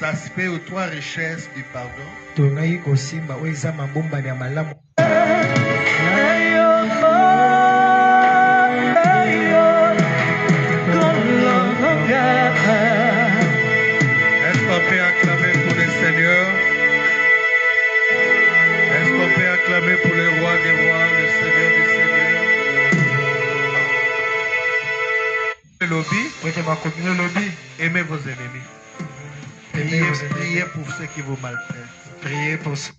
aspects ou trois richesses du pardon. Est-ce qu'on peut acclamer pour le Seigneur? Est-ce qu'on peut acclamer pour le roi des rois, le Seigneur des seigneurs? Le lobby, aimez vos ennemis. Priez pour ceux qui vous maltraitent. Priez pour ceux.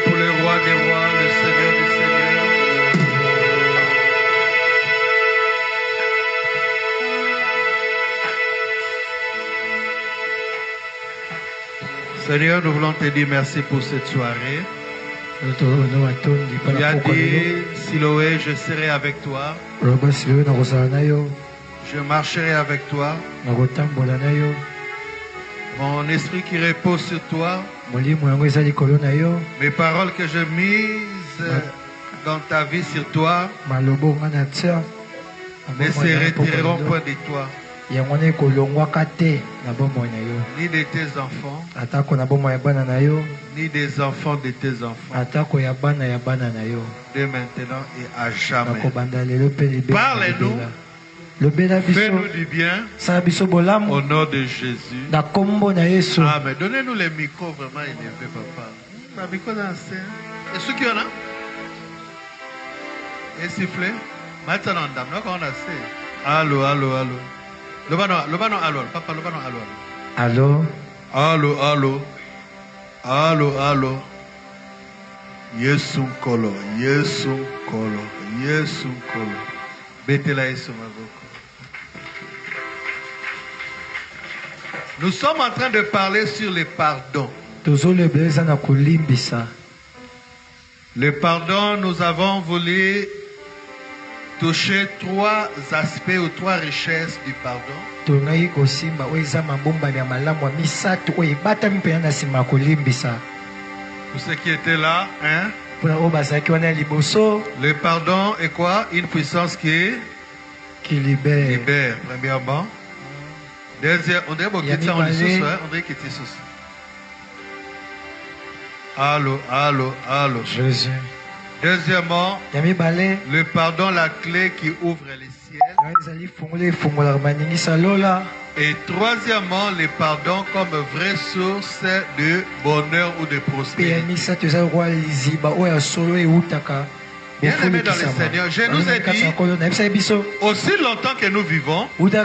Pour le roi des rois, le Seigneur des seigneurs. Seigneur, nous voulons te dire merci pour cette soirée. Tu as dit, Siloé, je serai avec toi. Je marcherai avec toi. Mon esprit qui repose sur toi. Les paroles que je mise dans ta vie sur toi ne se retireront point de toi, ni de tes enfants, ni des enfants de tes enfants, de maintenant et à jamais. Parlez-nous. Fais-nous du bien au nom de Jésus. Amen. Donnez-nous les micros vraiment élevés, papa. La micro d'ancien. Et ceux qui en ont? Et siffler. Maintenant, dame, nous on a assez. Allô, allô, allô. Le bano, allô. Papa, le bano, allô. Allô. Allô, allô. Allô, allô. Yesu kolo, Yesu kolo, Yesu kolo. Betela Yesu mavoko. Nous sommes en train de parler sur le pardon. Le pardon, nous avons voulu toucher trois aspects ou trois richesses du pardon. Pour ceux qui étaient là, hein? Le pardon est quoi? Une puissance qui libère, premièrement. Deuxième, on dirait qu'il on dirait qu'il était sous. Allô, allô, allô. Jésus. Deuxièmement, le pardon, la clé qui ouvre les ciels. Et troisièmement, le pardon comme vraie source de bonheur ou de prospérité. Bien aimé dans le Seigneur, je nous ai dit, aussi longtemps que nous vivons, il est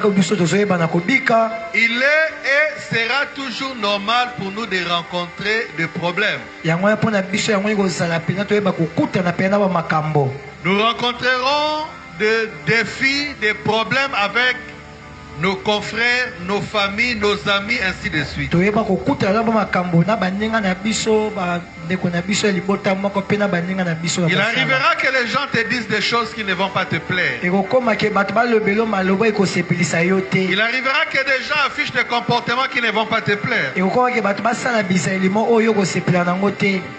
et sera toujours normal pour nous de rencontrer des problèmes. Nous rencontrerons des défis, des problèmes avec nos confrères, nos familles, nos amis, ainsi de suite. Il arrivera que les gens te disent des choses qui ne vont pas te plaire. Il arrivera que des gens affichent des comportements qui ne vont pas te plaire.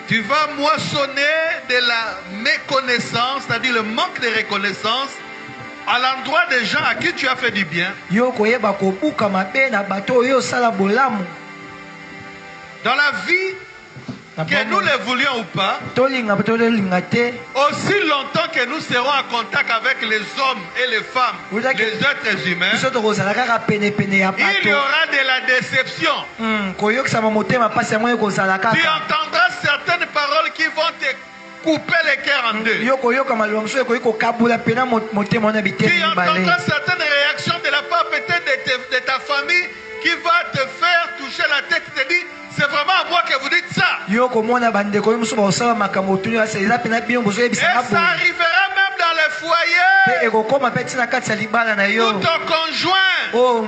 Tu vas moissonner de la méconnaissance, c'est-à-dire le manque de reconnaissance à l'endroit des gens à qui tu as fait du bien. Dans la vie, que nous le voulions ou pas, aussi longtemps que nous serons en contact avec les hommes et les femmes, les êtres humains, il y aura de la déception. Tu entendras certaines paroles qui vont te couper les cœurs en deux. Tu entendras certaines réactions de la part peut-être de ta famille qui va te faire toucher la tête et te dire, c'est vraiment à moi que vous dites ça. Et ça arrivera même dans les foyers. Où ton conjoint ou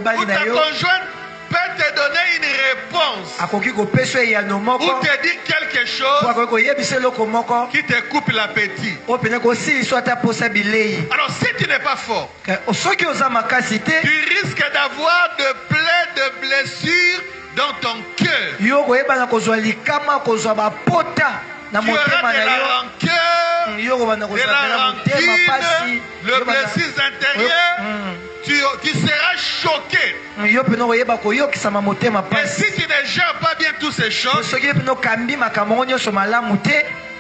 ta conjointe peut te donner une réponse ou te dire quelque chose qui te coupe l'appétit. Alors si tu n'es pas fort, tu risques d'avoir de plaies de blessures dans ton cœur. Tu auras de la rancœur, de la rancune, le blessure intérieur. Tu seras choqué. Et si tu ne gères pas bien toutes ces choses,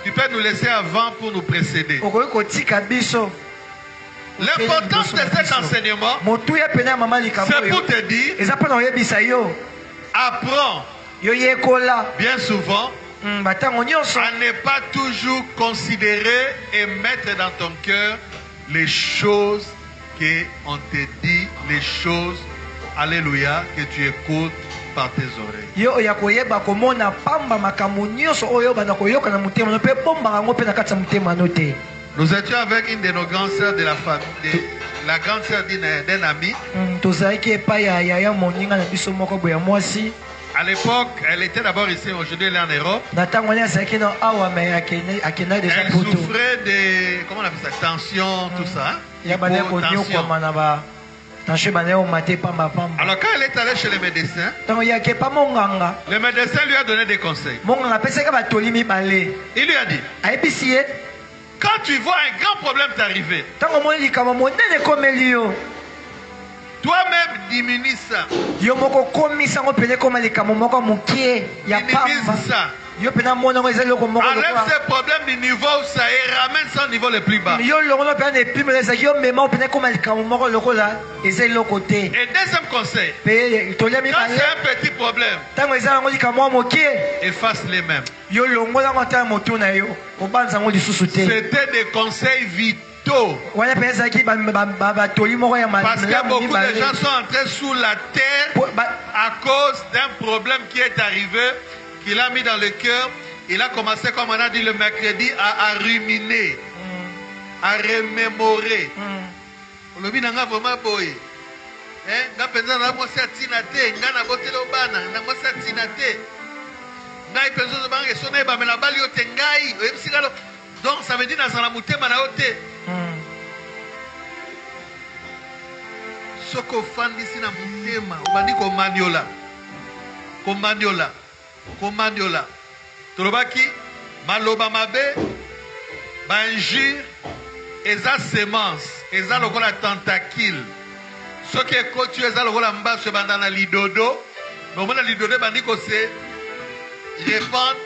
tu peux nous laisser avant pour nous précéder. L'importance de cet enseignement, c'est pour te dire, apprends bien souvent à ne pas toujours considérer et mettre dans ton cœur les choses qu'on te dit, les choses, alléluia, que tu écoutes par tes oreilles. Nous étions avec une de nos grandes sœurs de la famille, la grande sœur d'un ami. À l'époque, elle était d'abord ici, aujourd'hui elle est en Europe. Elle souffrait de, comment on appelle ça, tension, tout ça. Alors quand elle est allée chez le médecin, le médecin lui a donné des conseils. Il lui a dit, quand tu vois un grand problème t'arriver, toi-même diminue ça. Diminue ça. Enlève ce problème du niveau où ça est, ramène ça au niveau le plus bas. Et deuxième conseil, quand c'est un petit problème, efface les mêmes. C'était des conseils vitaux. Parce que beaucoup de gens sont entrés sous la terre à cause d'un problème qui est arrivé, qu'il a mis dans le cœur. Il a commencé, comme on a dit le mercredi, à ruminer, à remémorer. Donc ça veut dire dans la mutema na ote. Soko fandisi na mutema, obandi ko maniola. Tolobaki maloba mabe, banjir, eza semence, eza lokola tentacule. Soki ekoti eza lokola mbaso bandana lidodo, bomona lidodo bandi ko se répandre.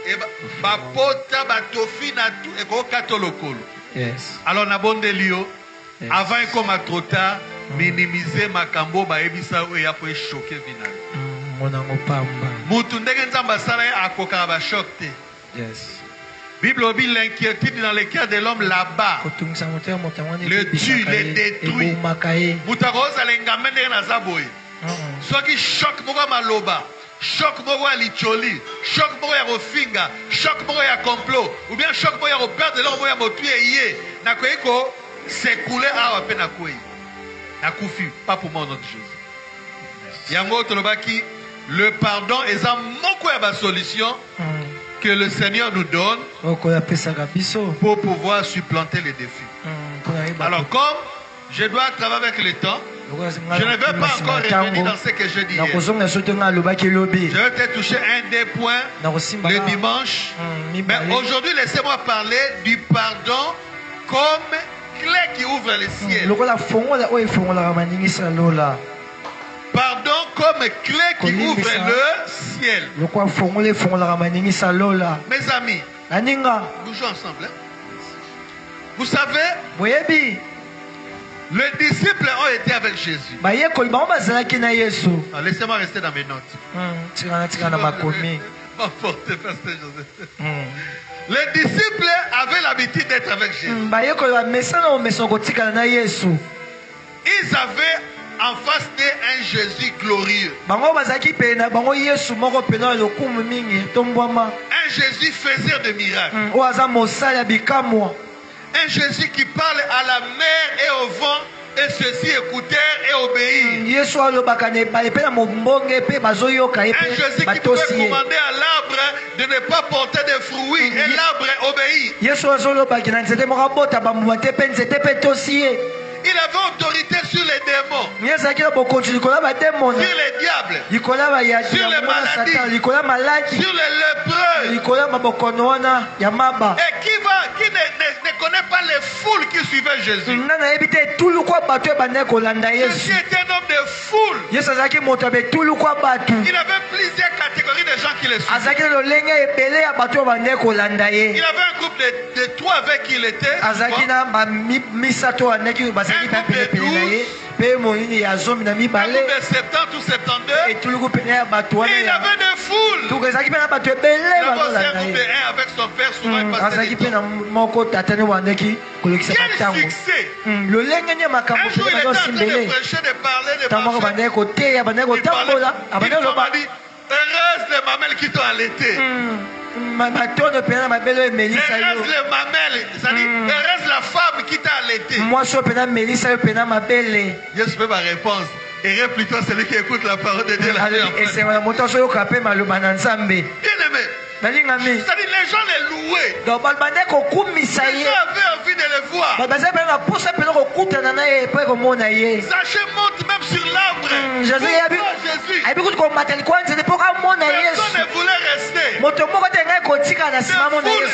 Et bapota batofi na tout et ko katolokolo. Yes. Alors na bonde lio avant comme trop tard minimiser makambo ba ebisa o ya po choquer final. Monango pamba. Mutu ndenge nzamba sala akoka ba choqué. Yes. Bible obi l'inquiétude dans le cœur de l'homme là-bas. Le tue, le détruit. Mutaroza lengamende na zaboy. Soki choc moko maloba. Choc moko ya licholi, choc moko ya rofinga, choc moko ya complot, ou bien choc moko ya perdre l'homme ya motu ye, na koiko s'écouler à peine na koi. Na kufi, pas pour moi notre Jésus. Yango tolobaki, le pardon est un moko ya ba solution que le Seigneur nous donne pour pouvoir supplanter les défis. Alors comme je dois travailler avec le temps, je ne vais pas encore revenir dans ce que je dis. Je vais te toucher un des points le dimanche. Mais aujourd'hui, laissez-moi parler du pardon comme clé qui ouvre le ciel. Pardon comme clé qui ouvre le ciel. Mes amis, bougeons ensemble. Vous savez, les disciples ont été avec Jésus. Laissez-moi rester dans mes notes. Les disciples avaient l'habitude d'être avec Jésus. Ils avaient en face d'eux un Jésus glorieux. Un Jésus faiseur de miracles. Un Jésus qui parle à la mer et au vent, et ceux-ci écoutèrent et obéirent. Un Jésus qui pouvait commander à l'arbre de ne pas porter de fruits, et l'arbre obéit. Il avait autorité sur les démons, sur les diables, sur les maladies, sur les lépreux. Et qui ne connaît pas les foules qui suivaient Jésus? Jésus était un homme de foule. Il avait plusieurs catégories de gens qui le suivaient. Il avait un groupe de 3 avec qui il était. Un groupe de 12, un groupe de 70 ou 72. Et il avait des foules. Il avait aussi un groupe de 1 avec son père, souvent il passait du temps. Quel succès! Un jour il était en train de prêcher, de parler, de marcher. Il m'a dit, heureuse les mamelles qui t'ont allaité. Heureuse les mamelles, c'est-à-dire heureuse la femme qui t'a allaité. Jésus fait ma réponse. Et plutôt celui qui écoute la parole de Dieu. Bien-aimé, c'est-à-dire les gens les louaient. Les gens avaient envie de les voir. Zachée monte même sur l'arbre. Jésus. Personne ne voulait rester.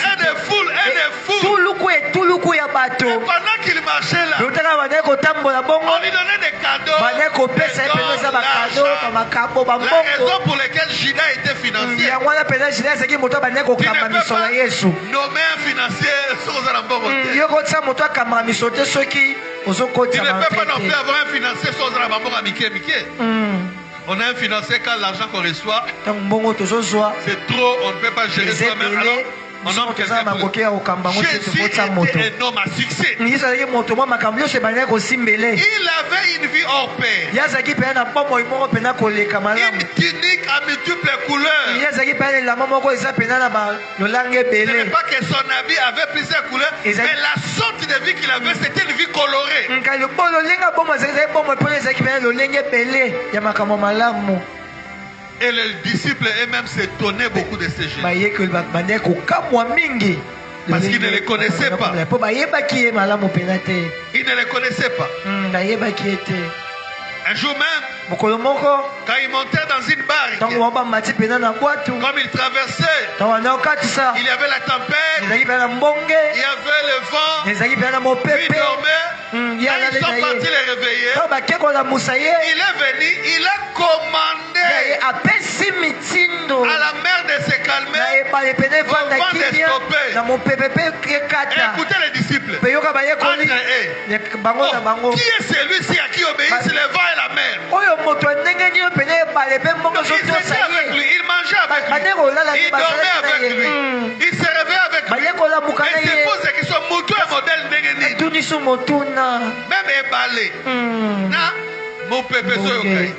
Des foules. Et pendant qu'il marchait là, on lui donnait des cadeaux. La raison pour laquelle Judas était financier. Tu ne peux pas nommer un financier sans la bonne. Tu ne peux pas non plus avoir un financier sans la bonne amitié. On a un financier quand l'argent qu'on reçoit, c'est trop, on ne peut pas gérer soi-même. Alors, on nomme quelqu'un d'autre. Jésus était un homme à succès. Il avait une vie hors pair. Une tunique à multiples couleurs. Ce n'est pas que son habit avait plusieurs couleurs, mais la sorte de vie qu'il avait, c'était une vie colorée. Et les disciples eux-mêmes s'étonnaient beaucoup de ces gens. Parce qu'ils ne les connaissaient pas. Ils ne les connaissaient pas. Un jour même, quand ils montaient dans une barque, comme ils traversaient, il y avait la tempête, il y avait le vent, ils dormaient. Quand ils sont partis les réveiller, il est venu, il a commandé à la mer de se calmer, au vent de stopper. Écoutez les disciples. Qui est celui-ci à qui obéissent le vent et la mer? Donc il s'était avec lui, il mangeait avec lui, il dormait avec lui, il se réveillait avec lui. Et c'est pour ce qui sont Moutou et modèle Nengenine. Même éballé. Mon pépé soyokai.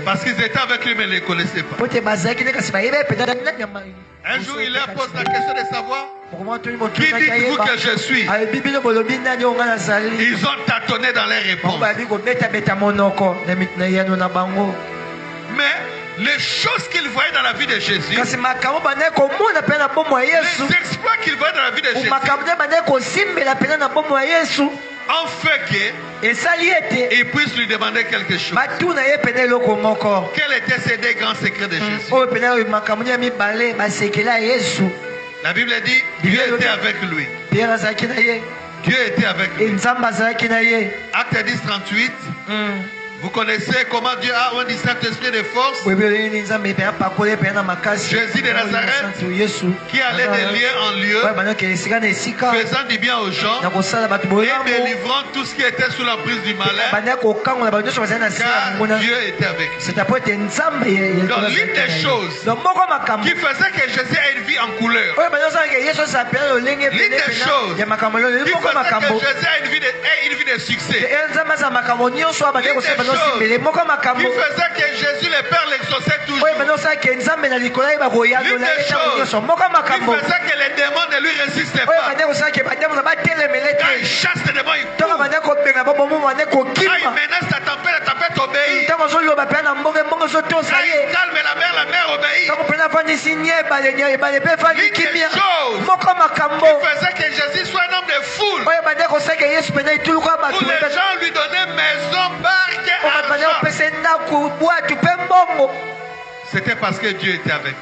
Parce qu'ils étaient avec lui mais ne les connaissaient pas. Un jour il leur pose la question de savoir qui dites-vous que je suis? Ils ont tâtonné dans les réponses. Mais les choses qu'ils voyaient dans la vie de Jésus, les exploits qu'ils voyaient dans la vie de Jésus, en fait qu'ils puissent lui demander quelque chose. Quels étaient ces deux grands secrets de Jésus? La Bible dit Dieu était avec lui. Dieu était avec lui. Acte 10, 38. Vous connaissez comment Dieu a un Saint-Esprit de force. Jésus de Nazareth qui allait de lieu en lieu, faisant du bien aux gens et délivrant tout ce qui était sous l'emprise du malin, car Dieu était avec lui. Donc l'une des choses qui faisait que Jésus ait une vie en couleur, l'une des choses qui faisait que Jésus ait une vie de succès, qui faisait que Jésus le Père l'exauçait toujours. L'une des choses qui faisait que les démons ne lui résistaient pas. Quand il chasse les démons, il court. Quand il menace la tempête obéit. Quand il calme la mer obéit. L'une des choses qui faisait que Jésus soit un homme de foule, où les gens lui donnaient maison, barque, c'était parce que Dieu était avec nous.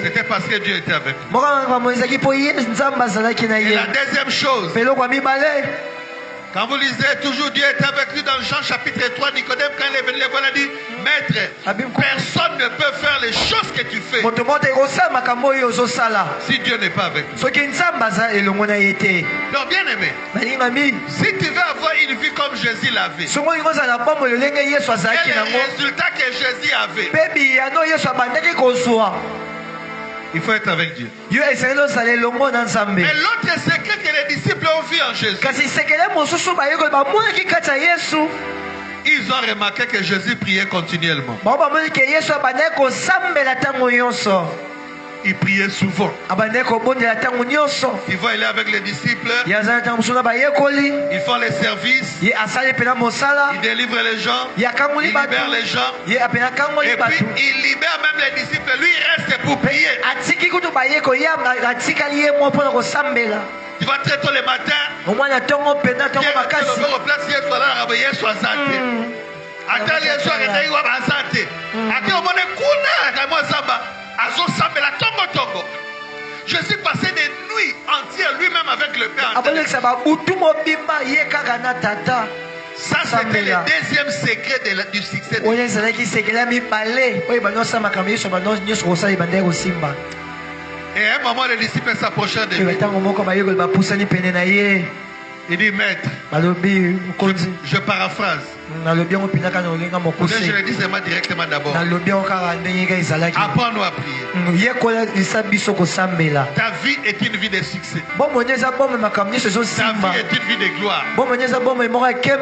C'était parce que Dieu était avec nous. Et la deuxième chose, quand vous lisez toujours Dieu est avec lui dans Jean chapitre 3, Nicodème, quand il est venu, il a dit, Maître, personne ne peut faire les choses que tu fais si Dieu n'est pas avec nous. Donc bien aimé, si tu veux avoir une vie comme Jésus l'avait, et les résultats que Jésus avait, il faut être avec Dieu. Mais l'autre secret que les disciples ont vu en Jésus, ils ont remarqué que Jésus priait continuellement. Il priait souvent. Il va aller avec les disciples. Ils font les services. Ils délivrent les gens. Ils libèrent les gens. Et puis il libère même les disciples. Lui il reste pour prier. Tu vas très tôt le matin. Je suis passé des nuits entières lui-même avec le Père. Ça, c'était le deuxième secret du succès. Et à un moment, les disciples s'approchèrent de lui. Il dit, Maître, je paraphrase. Je le dis seulement directement d'abord. Apprends-nous à prier. Ta vie est une vie de succès. Ta vie est une vie de gloire.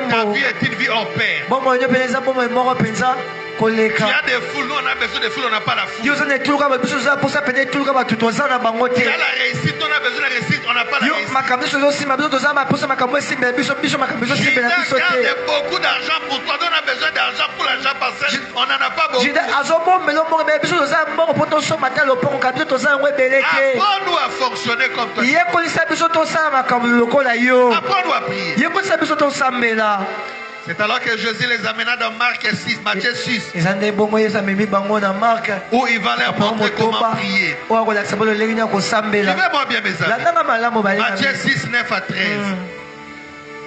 Ta vie est une vie en paix. Tu as des foules, nous on a besoin de foules, on n'a pas la foule. Tu as la réussite, on a besoin de réussite, on n'a pas la réussite. Garde beaucoup d'argent pour toi, on a besoin d'argent pour l'argent parce qu'on n'en a pas beaucoup. Apprends-nous à fonctionner comme toi. Apprends-nous à prier. C'est alors que Jésus les amena dans Marc 6, Matthieu 6, où il va leur montrer comment prier. Suivez-moi bien mes amis. Matthieu 6, 9 à 13.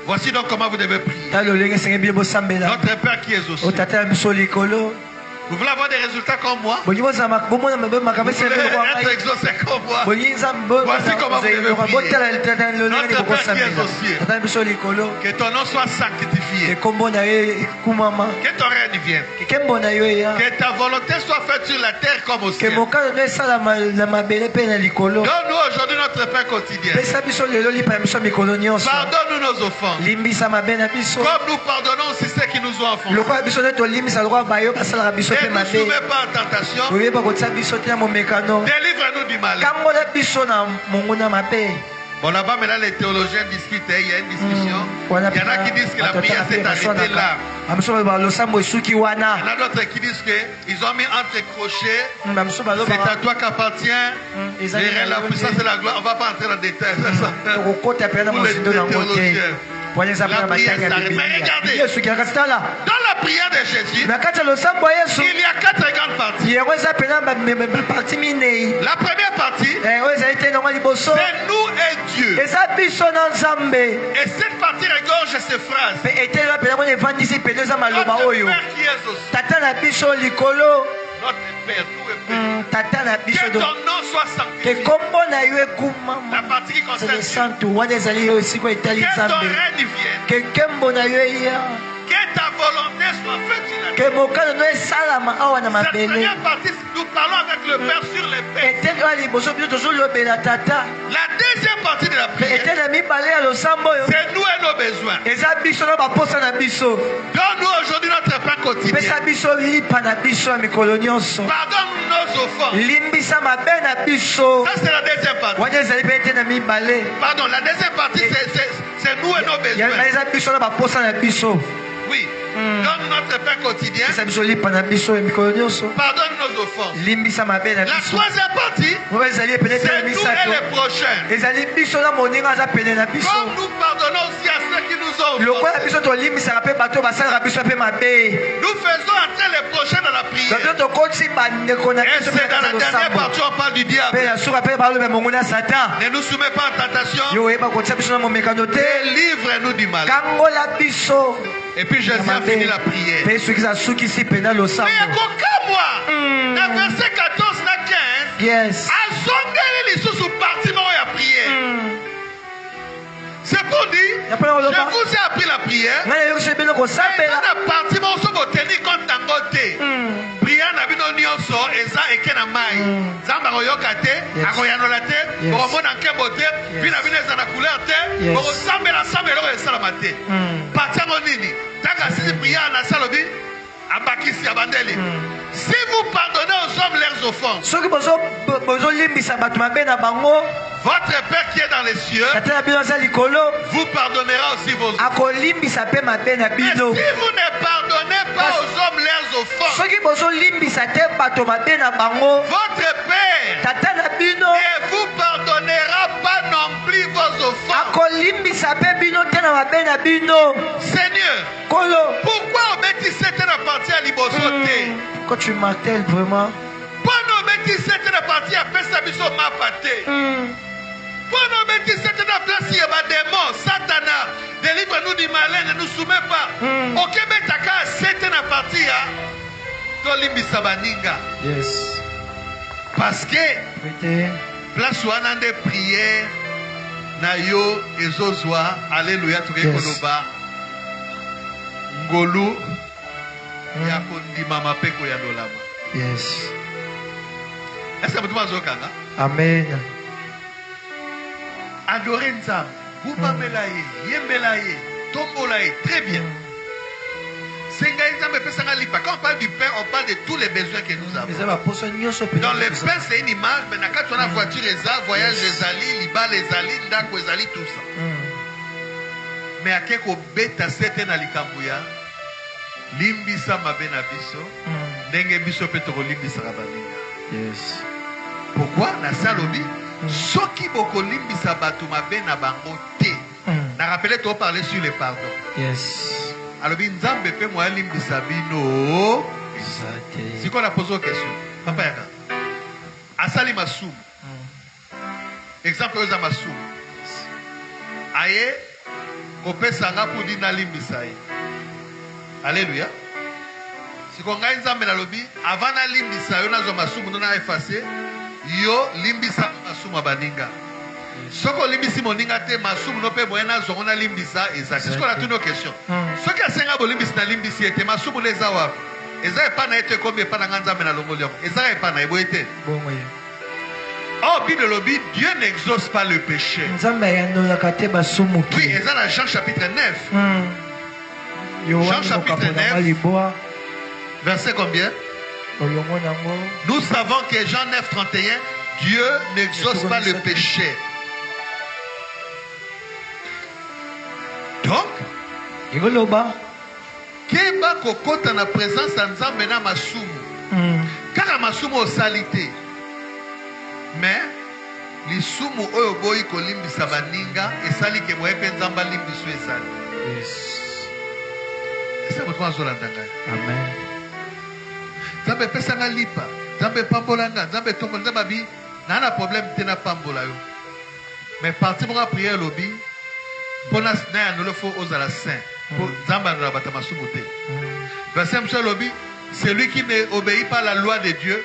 Voici donc comment vous devez prier. Notre Père qui est aux cieux. Vous voulez avoir des résultats comme moi? Vous voulez être exaucé comme moi? Voici comment vous devez prier. Notre Père qui est aux cieux, que ton nom soit sanctifié, que ton règne vienne, que ta volonté soit faite sur la terre comme au ciel. Donne-nous aujourd'hui notre pain quotidien. Pardonne-nous nos offenses, comme nous pardonnons aussi ceux qui nous ont offensés. Ne nous soumets pas en tentation. Délivre-nous du mal. Bon, là-bas, maintenant, les théologiens discutent. Il y a une discussion. Il y en a qui disent que la prière s'est arrêtée là. Il y en a d'autres qui disent qu'ils ont mis entre crochets. C'est à toi qu'appartient la puissance et la gloire. On ne va pas entrer dans les détails. Pour les théologiens. La prière s'arrête. Mais regardez, dans la prière de Jésus, il y a 4 grandes parties. La première partie, c'est nous et Dieu. Et cette partie regorge ces phrases. Notre Père qui est au ciel. Notre Père, que ton nom soit sanctifié. La partie qui concerne Dieu. Que ton règne vienne. Que ta volonté soit faite sur la terre. Cette première partie, nous parlons avec le Père sur les pères. La deuxième partie de la prière, c'est nous et nos besoins. Donne-nous aujourd'hui notre pain quotidien. Pardonne-nous nos offenses. Ça, c'est la deuxième partie. Pardon, la deuxième partie, c'est nous et nos besoins. Oui. Donne notre pain quotidien. Pardonne nos offenses. La troisième partie, c'est nous et les prochains. Comme nous pardonnons aussi à ceux qui nous ont offensés. Nous faisons entrer les prochains dans la prière. Et c'est dans la dernière partie on parle du diable. Ne nous soumets pas en tentation. Délivre-nous du mal. Et puis Jésus a fini la prière. Mais il y a qu'aucun mois, dans verset 14 à 15, c'est pour dire, je vous ai appris la prière. Mais dans la partie, vous tenir compte d'un côté. Prière n'a pas de so, eza ekena mai. Zamba koyokate, akoyanolate, boromona nkebote, puis na bino eza na couleur te, borosambela sambela ko esalamate. Partia monini, taka sisi prière na salobi, abakisi abandeli. Si vous pardonnez aux hommes leurs offenses, votre Père qui est dans les cieux vous pardonnera aussi vos offenses. Mais si vous ne pardonnez pas aux hommes leurs offenses, votre Père ne vous pardonnera pas non plus vos offenses. Seigneur, pourquoi on met cette partie à l'ibosoté? Quand tu martèles vraiment. Pourquoi on met cette partie à faire sa mission ma pâté? Pourquoi on met cette place il y a des démons, Satana, délivre-nous du malin, ne nous soumets pas. Ok, mais t'as qu'à cette partie à Tolimbi Sabaninga. Yes. Parce que place où on a des prières, Nayo et Zozwa, Alléluia, tout le monde Ngolu. Yes. Est-ce que vous avez Amen. Adorez Nzam. Vous m'amelaye, yembelaye, tombolaye, très bien. Quand on parle du pain, on parle de tous les besoins que nous avons. Dans le pain, c'est une image, mais quand on a voiture, voyage, les alliés, liba, les alliés, ndako, les alliés, tout ça. Mais à quelque bêta, c'est un alikambuya. Limbisa mabena biso, ndenge biso petro limbisa rabaninga. Yes. Pourquoi na salobi soki boko limbisa batu mabena bango te. Na rappelé toi parler sur les pardons. Yes. Alobi nzambe pe mo limbisa bino. Si qu'on a posé une question. Papa yaka. Asali masum. Exemple oza masum. Aye kopesa nga pour dina limbisa ye. Alléluia. Si on a nzambe na lobi avant na limbisa yo nazo masumu na effacer yo limbisa masumu baninga. Soko limbisi moninga te masumu no pe moyena zo na limbisa ezaki. Est-ce qu'on a toutes nos questions? Soki asenga bo limbisi na limbisi ete masumu leza wapi? Eza epa na ete kombe epa na nzambe na longoli yako. Eza epa na ebo ete. Bon oui. Oh, Bible lobi, Dieu n'exauce pas le péché. Nzambe yandola kate basumu. Oui, eza na Jean chapitre 9. Jean chapitre 9, verset combien? Nous savons que Jean 9, 31, Dieu n'exauce pas le péché. Donc, Keba kokota na présence à Nzambe na masumu. Car masumu au salité. Mais, lisumu oyo boyi kolimbisa baninga esali ke moye pe Nzamba limbiso esali. Yes. c'est votre mazolanda ngai. Amen. Zambe pesa nga lipa, zambe pambolanga, zambe tombola, zambe abi, na problème tena pambola yo. Mais parti pour la prière lobby, pour na le faut aux la saint, pour zamba na batama sumote. Verset monsieur lobby, celui qui ne obéit pas à la loi de Dieu,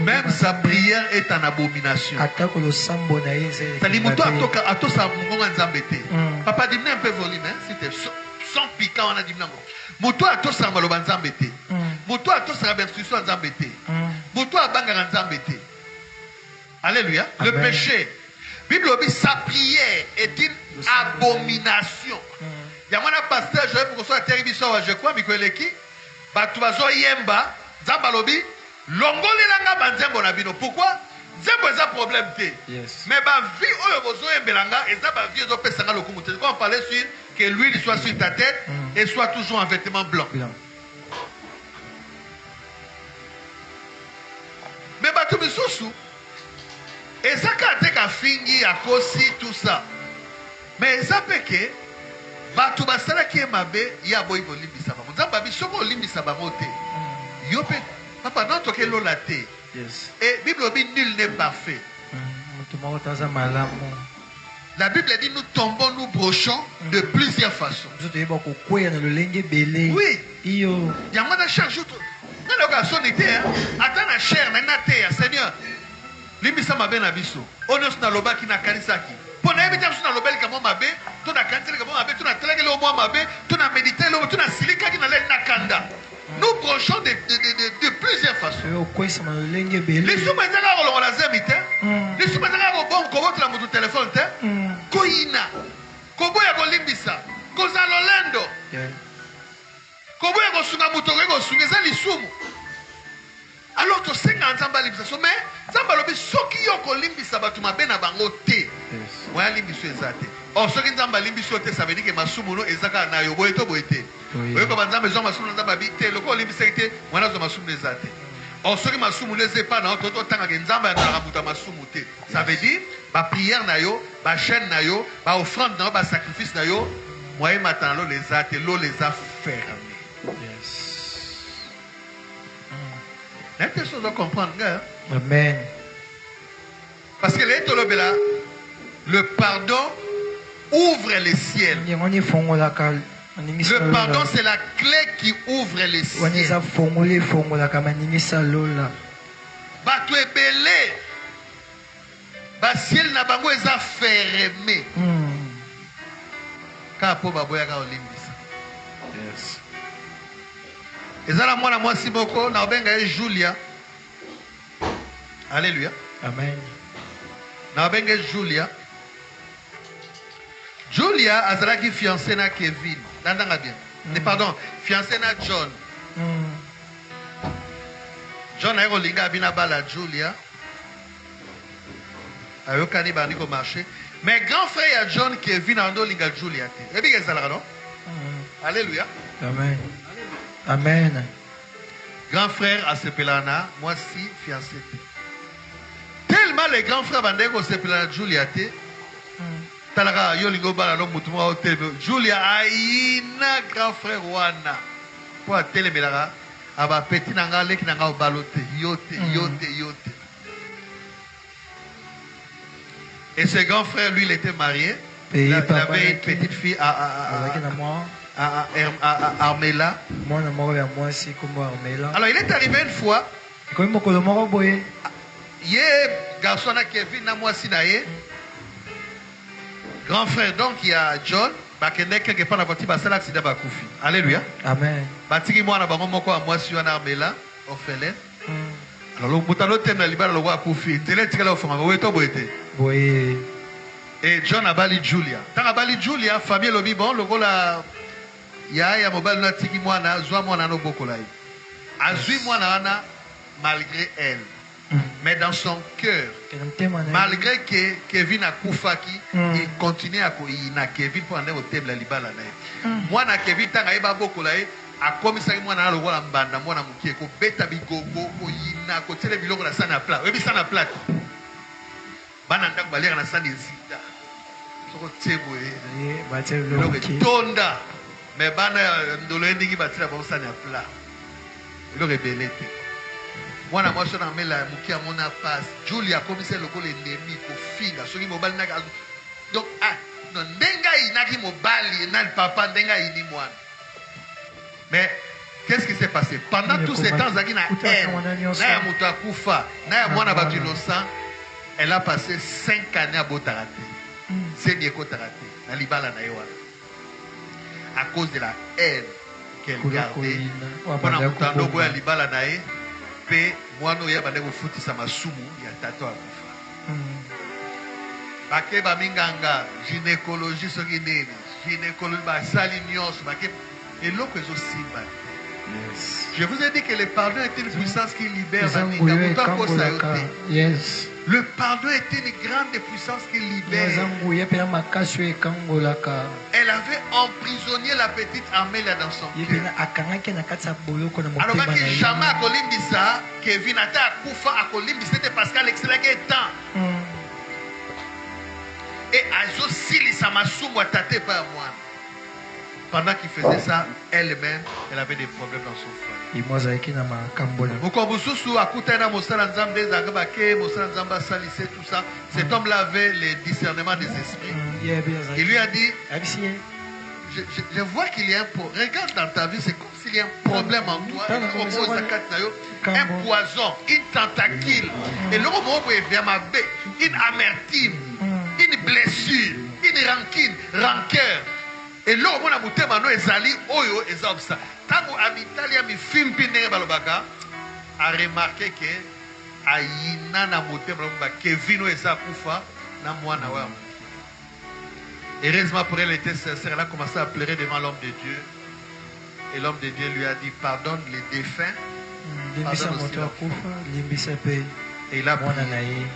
même sa prière est en abomination. C'est-à-dire que ato sa mungonga nzambete. Papa dit un peu volume, c'était sans piquant on a dit non. Moto ato sa maloba nzambete. Moto ato sa instruction nzambete. Moto abanga nzambete. Alléluia. Le péché. Bible dit sa prière est une abomination. Il y a un pasteur, je vais pour que soit terrible, je crois, Mikoleki, Batubazo Yemba, Zambalobi, Longolelanga Banzembo Nabino. Pourquoi? Zembo est un problème. Mais ma vie, Oyobozo Yembelanga, et ça, ma vie, ils ont fait ça dans le comité. Quand on parlait sur que l'huile soit sur ta tête et soit toujours en vêtement blanc. Mais Batubisoussou, et ça, quand tu as fini à cause tout ça. Mais ça fait que Batubasala qui est mabé, il y a boy limbi sabamo. Zambabi soko limbi sabamo te. Yope, papa non toke lola te. Yes. Et Bible dit nul n'est parfait. La Bible dit nous tombons, nous brochons de plusieurs façons. Oui. Il y a un chaque jour. On a sonité. Attends la chair, Seigneur. Limbisa mabe na biso. Onos na loba ki na kanisaki. Pona ebita biso na lobeli ka mo mabe, to na kanisaki ka mo mabe, to na telekele o mo mabe, to na méditer lo, to na silika ki na le na kanda. Nous brochons de plusieurs façons. Les sous mazanga ko la zemite. Les sous mazanga ko bon ko votre la mutu téléphone te. Koina. Kobo ya ko limbisa. Ko za lolendo. Kobo ya ko sunga mutu ko sunga za lisumu. Alors tu sais quand Zamba limbisa mais Zamba lobi soki yoko limbisa batu mabe na bango te. Moya limbiso ezate. Oh soki Zamba limbiso te ça veut dire que masumu no ezaka na yo boyeto boyete. Oyeko banzamba zo masumu Zamba bi te loko limbisa te mwana zo masumu ezate. Oh soki masumu leze pa na toto tanga ke Zamba na muta masumu te. Ça veut dire ba prière na yo, ba chaîne na yo, ba offrande na yo, ba sacrifice na yo, moya matana lo ezate, lo les a fermé. Yes. N'est-ce que chose à comprendre? Amen. Parce que le pardon ouvre les ciels. Le pardon, c'est la clé qui ouvre les ciels. Bato ebele. Ba ciel na bango eza fermé. Ka po baboya ka olimbisa. Yes. Ezala mwana mwasi moko na obenga Julia. Alléluia. Amen. Na obenga Julia. Julia azalaki fiancée na Kevin. Nandanga bien. Pardon, fiancée na John. John a linga abina bala Julia. Ayokani bandi ko marché. Mais grand frère à John Kevin ando linga Julia te. Ebi ezalaka non? Alléluia. Amen. Amen. Grand frère à Sepelana, moi si fiancé. Tellement les grands frères bandeko Sepelana Julia te. Talaka yolingo bala no mutu mo hotel. Julia aina grand frère wana. Pour telemelaka aba petit nanga leki nanga balote yote. Et ce grand frère lui il était marié. Il avait une petite fille à Armela. Alors il est arrivé une fois. Il garçon à Kevin na moi si naé. Grand frère donc il y a John. Bakende quelque part na voiture basala accident bakufi. Alléluia. Amen. Batiki moi na bango moko à moi si on Armela orphelin. Alors le boutalo tem na libala le wa kufi. Tele tikala ofanga weto boete. Oui. Et John a bali Julia. Tant a bali Julia, famille lobi bon, le gars là, ya mobile na tiki moi na zwa moi na no bokolai. Azui moi na malgré elle. Mais dans son cœur, malgré que Kevin a koufaki, il continue à na Kevin pour aller au thème la libala na. Moi na Kevin tant a bokolai, a commissaire moi na le gars mbanda moi na mukie ko beta bigogo ko yina ko tele biloko na sana plat. Webi sana plat. Bana ndak balera na sandi zida. Soko tebo tonda Mais bana ndolo ndiki batila ba osana plat. Il aurait belé. Moi na moi je na mela muki a mona passe. Julia commissaire le col ennemi ko finga soki mobali na donc non ndenga inaki mobali na papa ndenga ini mwana. Mais qu'est-ce qui s'est passé? Pendant tous ces temps, Zaki na haine, na ya mutu akufa, na ya mwana batu innocent, elle a passé 5 années à Botarate. C'est bien Kotarate, na libala na yewa. À cause de la haine qu'elle gardait. Pendant que tu as libala na ye, pe mwano ya bande ko futisa masumu ya tato akufa. Bake ba minganga gynécologie soki nini, gynécologie ba sali nyonso bake eloko ezo simba. Yes. Je vous ai dit que le pardon est une puissance qui libère. Yes. Le pardon est une grande puissance qui libère. Elle avait emprisonné la petite Amélia dans son cœur. Alors, jamais à Kolimbisa, Kevin Ata Akoufa à Kolimbisa, c'était parce qu'Alexandre est temps. Et Azo Sili Samasou, Tate pas moi. Pendant qu'il faisait ça, elle-même, elle avait des problèmes dans son foyer. Cet homme-là avait les discernements des esprits. Il lui a dit, je vois qu'il y a un problème. Regarde dans ta vie, c'est comme s'il y a un problème en toi. Un poison, une tentacule. Et le moment où il vient m'abbé, une amertume, une blessure, une rancœur. Et là, on a monté maintenant ezali oyo ezabsa. Tango amitalia mi film pinere balobaka a remarqué que aina na monté balobaka Kevin ezakufa na mwana wa. Heureusement pour elle était sincère, elle a commencé à pleurer devant l'homme de Dieu. Et l'homme de Dieu lui a dit pardonne les défunts. Et il a prié.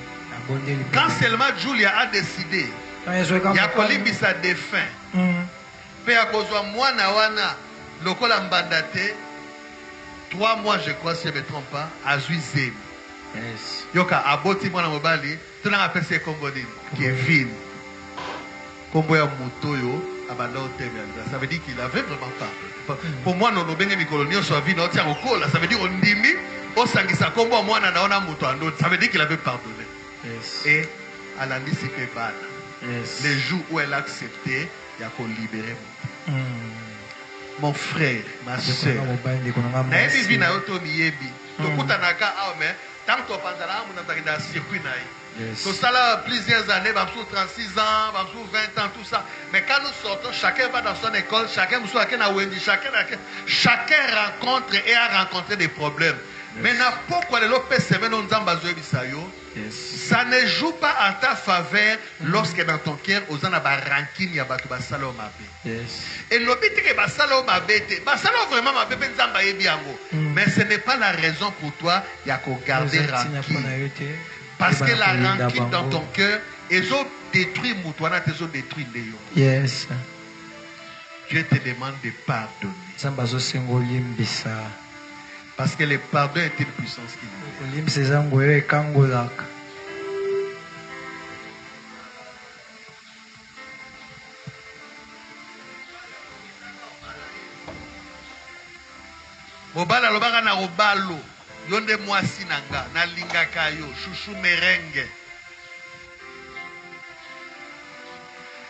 Quand seulement Julia a décidé, il y a Kolimbisa défunt. Pe akozwa mwana wana lokola mbandate 3 mois je crois si je ne me trompe pas azui zemi. Yes. Yoka aboti mwana mobali tuna apese kombo nini Kevin. Kombo ya motoyo abanda oteme. Ça veut dire qu'il avait vraiment pas. Pour moi non obenge mikolonio so vie notia kokola ça veut dire ondimi osangisa kombo mwana naona moto ando ça veut dire qu'il avait pardonné. Yes. Et alandisi pe bana. Yes. Les jours où elle a accepté il y a qu'on libérer mon frère, ma soeur. Naebi vi na yoto miyebi. Tokutanaka aome tant que panzala mon dans circuit naï. Tout ça là plusieurs années, bamsou 36 ans, bamsou 20 ans tout ça. Mais quand nous sortons, chacun va dans son école, chacun msou akena wendi, chacun rencontre et a rencontré des problèmes. Mais n'a pas quoi les lopes semaine on zamba zoebisayo. Ça ne joue pas en ta faveur lorsque dans ton cœur, aux en a rancune ya batu basalo mabe. Et l'obité que basalo mabe, basalo vraiment mabe benzamba yebiango. Mais ce n'est pas la raison pour toi ya ko garder rancune. Parce que la rancune dans ton cœur, ils ont détruit Moutouana, ils ont détruit Léo. Yes. Dieu te demande de pardonner. Parce que le pardon est une puissance qui libère. Mobala lobaka na robalo yonde mwasi nanga na lingaka yo chouchou merengue.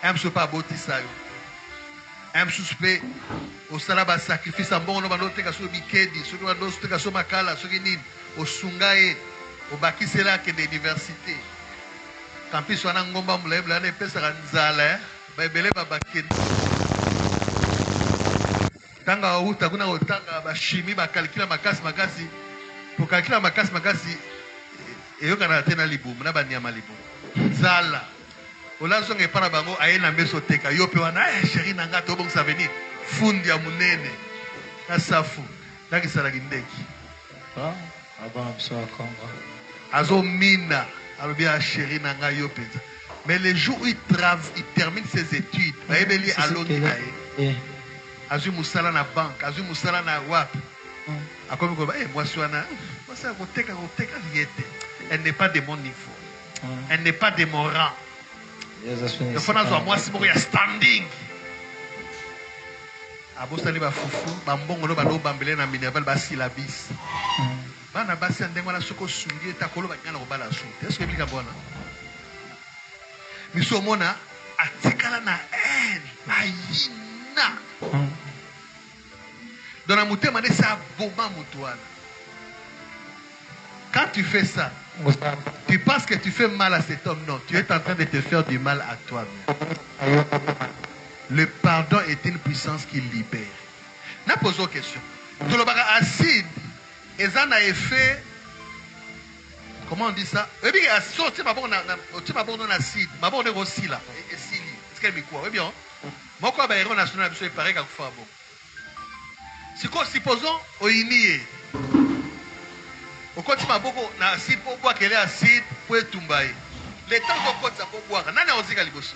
Amso pa botisa yo. Amso pe au salaba sacrifice ambon no balote ka so bikedi so no dosto ka so makala so nini osungae obakisela ke de diversité. Campus wana ngomba mulebla na pesa kanzala ba bele ba bakedi. Tanga uta kuna utanga ba chimie ba calcula makasi pour calculer makasi eyoka na tena libumu na ba nyama libumu zala olazo ngepana bango ayena meso teka yo pe wana chérie nanga to bongisa venir fundi ya munene na safu nakisala kindeki avant so akonga azo mina alobi a chérie nanga yo penza. Mais le jour où il termine ses études ba ebeli alongi na ye azu musala na banque azu musala na wap akomi ko moi swana moi ça koteka viete. Elle n'est pas de mon niveau. Elle n'est pas de mon rang. Il faut que moi si il y a standing abosali ba fufu bambongo no balo bambele na minerval ba syllabis bana basi ndengo na soko sungi ta kolo ba nyana ko bala su est-ce que bilika bona miso mona atikala na ayina dans la mutema ne sa boma mutuana. Quand tu fais ça, tu penses que tu fais mal à cet homme. Non, tu es en train de te faire du mal à toi-même. Le pardon est une puissance qui libère. N'a posé une question. Tout le bagage acide, et ça a effet. Comment on dit ça? Oui, bien, sorti ma bonne acide, ma bonne aussi là. Et si, est-ce qu'elle me quoi? Oui, bien. Moi, quoi, ben, national, je suis pareil qu'à faire bon. Si quoi, supposons, au inié. Au côté ma beaucoup na acide pour boire qu'elle est acide pour tomber. Les temps au côté ça pour boire. Nana on dit qu'elle est bosse.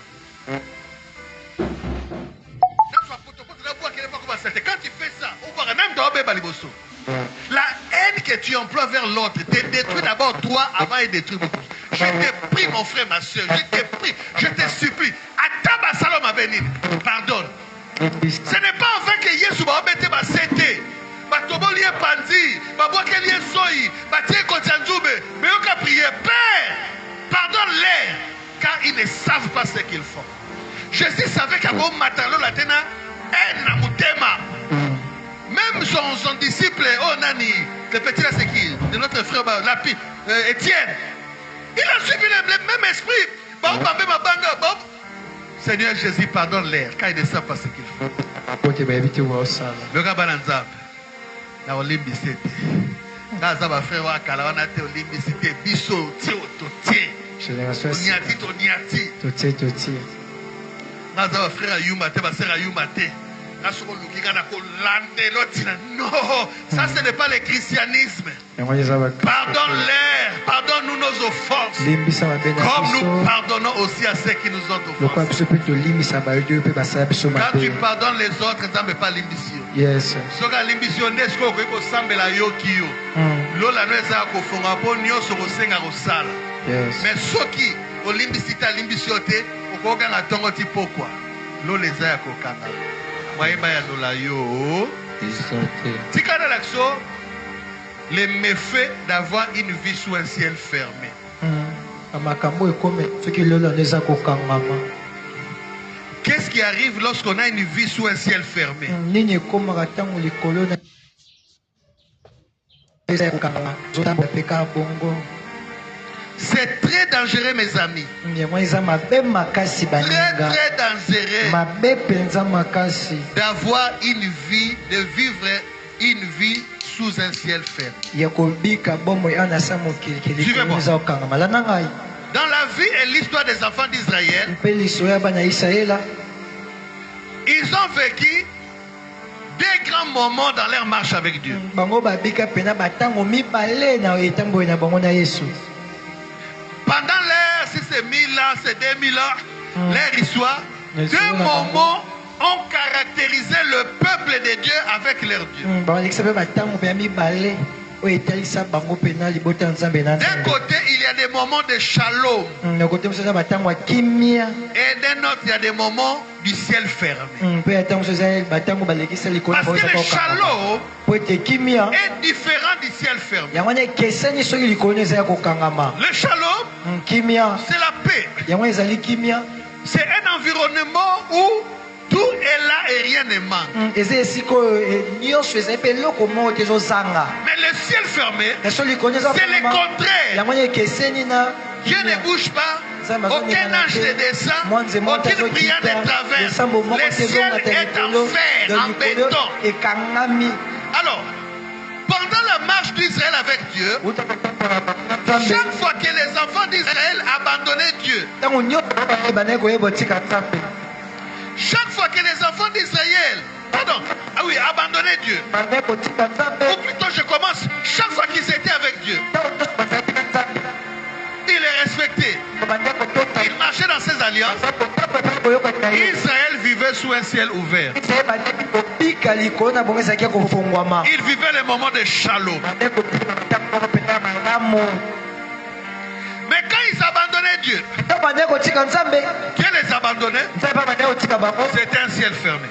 Quand tu fais ça, on voit même dans le bosso. La haine que tu emploies vers l'autre te détruit d'abord toi avant de détruire beaucoup. Je te prie mon frère, ma soeur, je te prie, je te supplie. Ataba salom avenir. Pardonne. Ce n'est pas en vain que Yesu va mettre ma cité. Batobo lié pandi, babouake lié soyi, batie kotianzoube, mais on a prié, Père, pardonne-les, car ils ne savent pas ce qu'ils font. Jésus savait qu'à bon matin, la tena, même son disciple, oh Nani, le petit là c'est qui? De notre frère Étienne, il a suivi le même esprit. Seigneur Jésus, pardonne-les, car ils ne savent pas ce qu'ils font. Le gars balanzab. Na olimbisite kaza ba frère wa kala wana te olimbisite biso ti ototie onyati to nyati totie kaza ba frère ayuma te ba sœur ayuma te na soko lukika na ko lande lotina non ça ce n'est pas le christianisme. Pardonne-les, pardonne-nous nos offenses comme nous pardonnons aussi à ceux qui nous ont offensés. Quand tu pardonnes les autres, ça ne peut pas l'imbition. Yes. Soka l'imbition n'est ce qu'on sambela yo kiyo. Lola no eza ko fonga po nyoso ko senga ko sala. Mais soki o limbisita l'imbition te ko ka na tongo ti pourquoi. Lola eza ya ko kanga. Moyeba ya lola yo. Tikana l'action. Les méfaits d'avoir une vie sous un ciel fermé. Qu'est-ce qui arrive lorsqu'on a une vie sous un ciel fermé? C'est très dangereux, mes amis. Très dangereux d'avoir une vie, de vivre une vie sous un ciel fermé. Dans la vie et l'histoire des enfants d'Israël, ils ont vécu des grands moments dans leur marche avec Dieu. Pendant leur, si c'est 1000 ans, c'est 2000 ans, leur histoire, deux moments ont caractérisé le peuple de Dieu avec leur Dieu. D'un côté, il y a des moments de shalom. Et d'un autre, il y a des moments du ciel fermé. Parce que le shalom est différent du ciel fermé. Le shalom, c'est la paix. C'est un environnement où tout est là et rien ne manque. Mais le ciel fermé, c'est le contraire. Dieu ne bouge pas, aucun ange ne descend, aucune prière ne traverse. Le ciel est en fer, en béton. Alors, pendant la marche d'Israël avec Dieu, chaque fois que les enfants d'Israël abandonnaient Dieu, chaque fois que les enfants d'Israël, abandonnaient Dieu, ou plutôt je commence, chaque fois qu'ils étaient avec Dieu, ils les respectaient, ils marchaient dans ses alliances. Israël vivait sous un ciel ouvert. Il vivait les moments de shalom. Mais quand ils abandonnaient Dieu. Dieu les abandonnait. C'était un ciel fermé.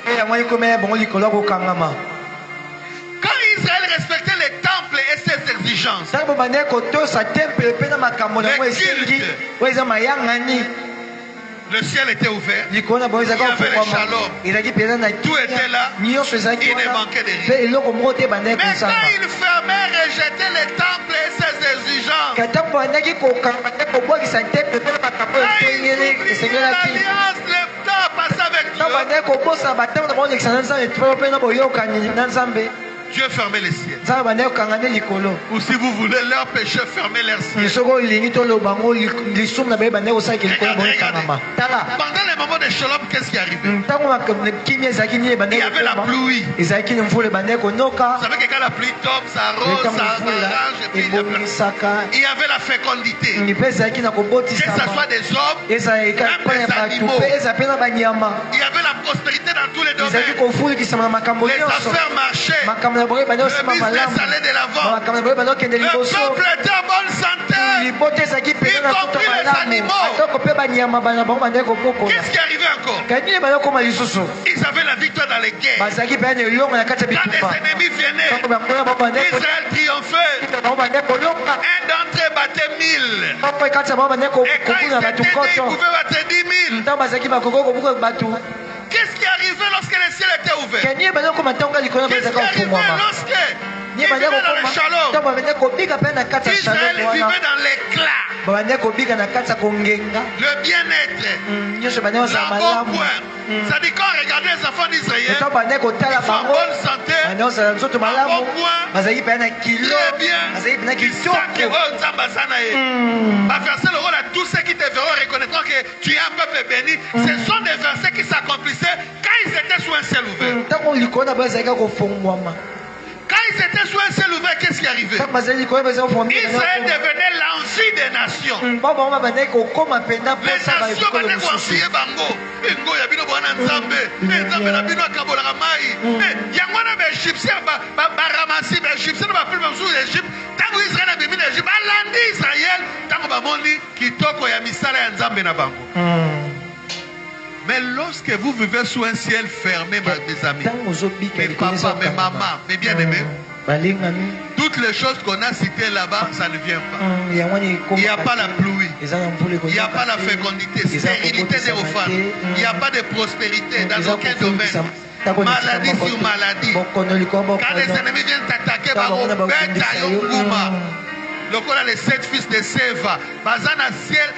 Quand Israël respectait les temples et ses exigences, le ciel était ouvert. Il y avait le shalom. Tout était là. Il ne manquait de rien. Mais quand il fermait, rejetait les temples et ses exigences, l'alliance, le temps passé avec Dieu. Dieu fermait les cieux. Ou si vous voulez, leurs péchés fermaient leurs cieux. Regardez. Pendant les moments de shalom, qu'est-ce qui arrivait? Il y avait la pluie. Vous savez que quand la pluie tombe, ça arrose, ça arrange. Et puis il y avait la fécondité. Que ce soit des hommes, même des animaux. Il y avait la prospérité dans tous les domaines. Les affaires marchaient. Le business allait de l'avant. Le peuple était en bonne santé. Y compris les animaux. Qu'est-ce qui arrivait encore? Ils avaient la victoire dans les guerres. Quand les ennemis venaient, Israël triomphait. Un d'entre eux battait 1000. Et quand ils étaient nés, ils pouvaient battre 10 000. Qu'est-ce qui arrivait lorsque le ciel était ouvert? Qu'est-ce qui arrivait lorsque il vivait dans le shalom? Israël vivait dans l'éclat, le bien-être, la bonne point. Ça dit quand on regardait les enfants d'Israël, ils sont en bonne santé, en bon point, très bien, verset le rôle à tous ceux qui te verront reconnaîtront que tu es un peuple béni. Ce sont des versets qui s'accomplissaient quand ils étaient sous un ciel ouvert. Quand ils étaient sous un ciel ouvert, qu'est-ce qui arrivait? Israël devenait l'envie des nations. Les nations venaient envier Bango. Bingo, il y a bino bona nzambe. Nzambe na bino akabolaka mai. Yangwana ba Égyptien ba ramasi ba Égyptien ba plus même sous l'Égypte. Tango Israël a bimi l'Égypte, alandi Israël. Tango ba moni kitoko ya misala ya nzambe na bango. Mais lorsque vous vivez sous un ciel fermé, mes amis, mes papas, mes mamans, mes bien-aimés, toutes les choses qu'on a citées là-bas, ça ne vient pas. Il n'y a pas la pluie. Il n'y a pas la fécondité, stérilité des femmes. Il n'y a pas de prospérité dans aucun domaine. Maladie sur maladie. Quand les ennemis viennent t'attaquer, le 7 fils de Séva, Bazana ciel.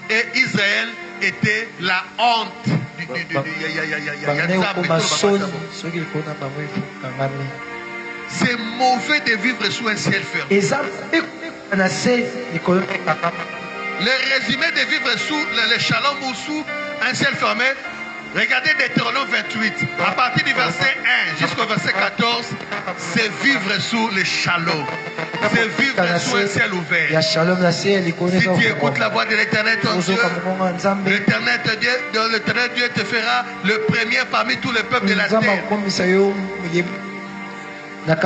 Et Israël était la honte. C'est mauvais de vivre sous un ciel fermé. Le résumé de vivre sous le shalom ou sous un ciel fermé. Regardez Deutéronome 28, à partir du verset 1 jusqu'au verset 14, c'est vivre sous le shalom, c'est vivre sous un ciel ouvert. Si tu écoutes la voix de l'Éternel, ton Dieu, l'Éternel Dieu te fera le premier parmi tous les peuples de la terre.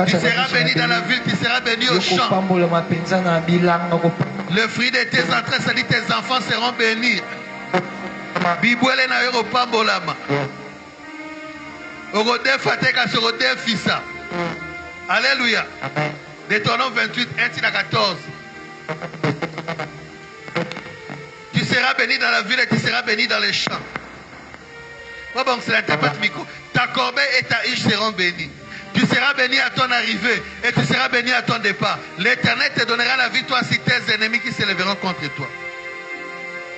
Tu seras béni dans la ville, tu seras béni au champ. Le fruit de tes entrailles, c'est-à-dire tes enfants seront bénis. Bibouele na yoro pambolama. Orodef ateka sorodef fissa. Alléluia. Deutéronome 28, 1 à 14. Tu seras béni dans la ville et tu seras béni dans les champs. Bon, c'est l'interprète Miko. Ta corbeille et ta hiche seront bénis. Tu seras béni à ton arrivée et tu seras béni à ton départ. L'Éternel te donnera la victoire si tes ennemis qui s'élèveront contre toi.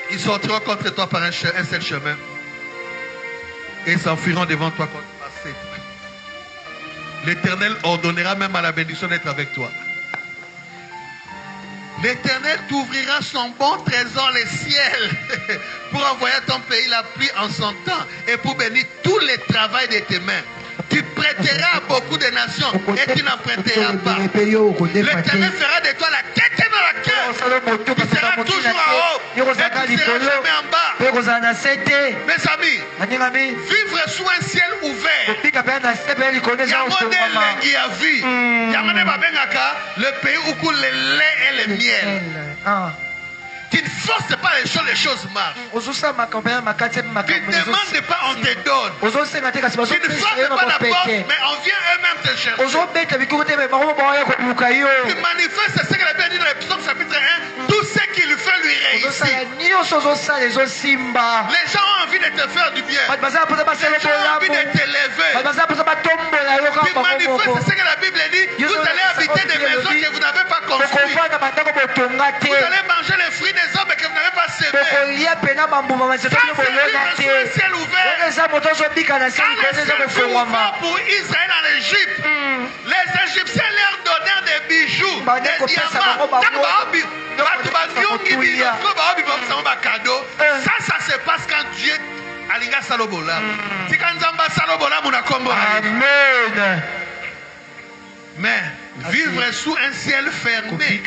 Ils sortiront contre toi par un seul chemin et s'enfuiront devant toi contre passé. L'Éternel ordonnera même à la bénédiction d'être avec toi. L'Éternel t'ouvrira son bon trésor, les ciels, pour envoyer à ton pays la pluie en son temps et pour bénir tous les travaux de tes mains. Tu prêteras à beaucoup de nations et tu n'en prêteras pas. L'Éternel fera de toi la tête dans la cœur. Tu seras toujours en haut et tu ne seras jamais en bas. Mes amis, vivre sous un ciel ouvert. Il y a un vie. Le pays où le lait et le miel. Tu ne forces pas les choses marchent. Tu ne demandes pas, on te donne. Tu ne forces pas la porte, mais on vient eux-mêmes te chercher. Tu manifestes ce que la Bible dit dans le Psaume chapitre 1. Tout ce qu'il fait lui réussit. Les gens ont envie de te faire du bien. Les gens ont envie de t'élever. Tu manifestes ce que la Bible dit. Vous allez habiter des maisons que vous n'avez pas construites. Vous allez manger les fruits des hommes que vous n'avez pas semés. Ça, c'est le ciel ouvert. Quand le ciel fut ouvert pour Israël en Égypte, les Égyptiens leur donnèrent des bijoux, des diamants. Ça se passe quand Dieu alinga salobola. Si quand Zamba salobola munakombo. Amen. Mais vivre sous un ciel fermé.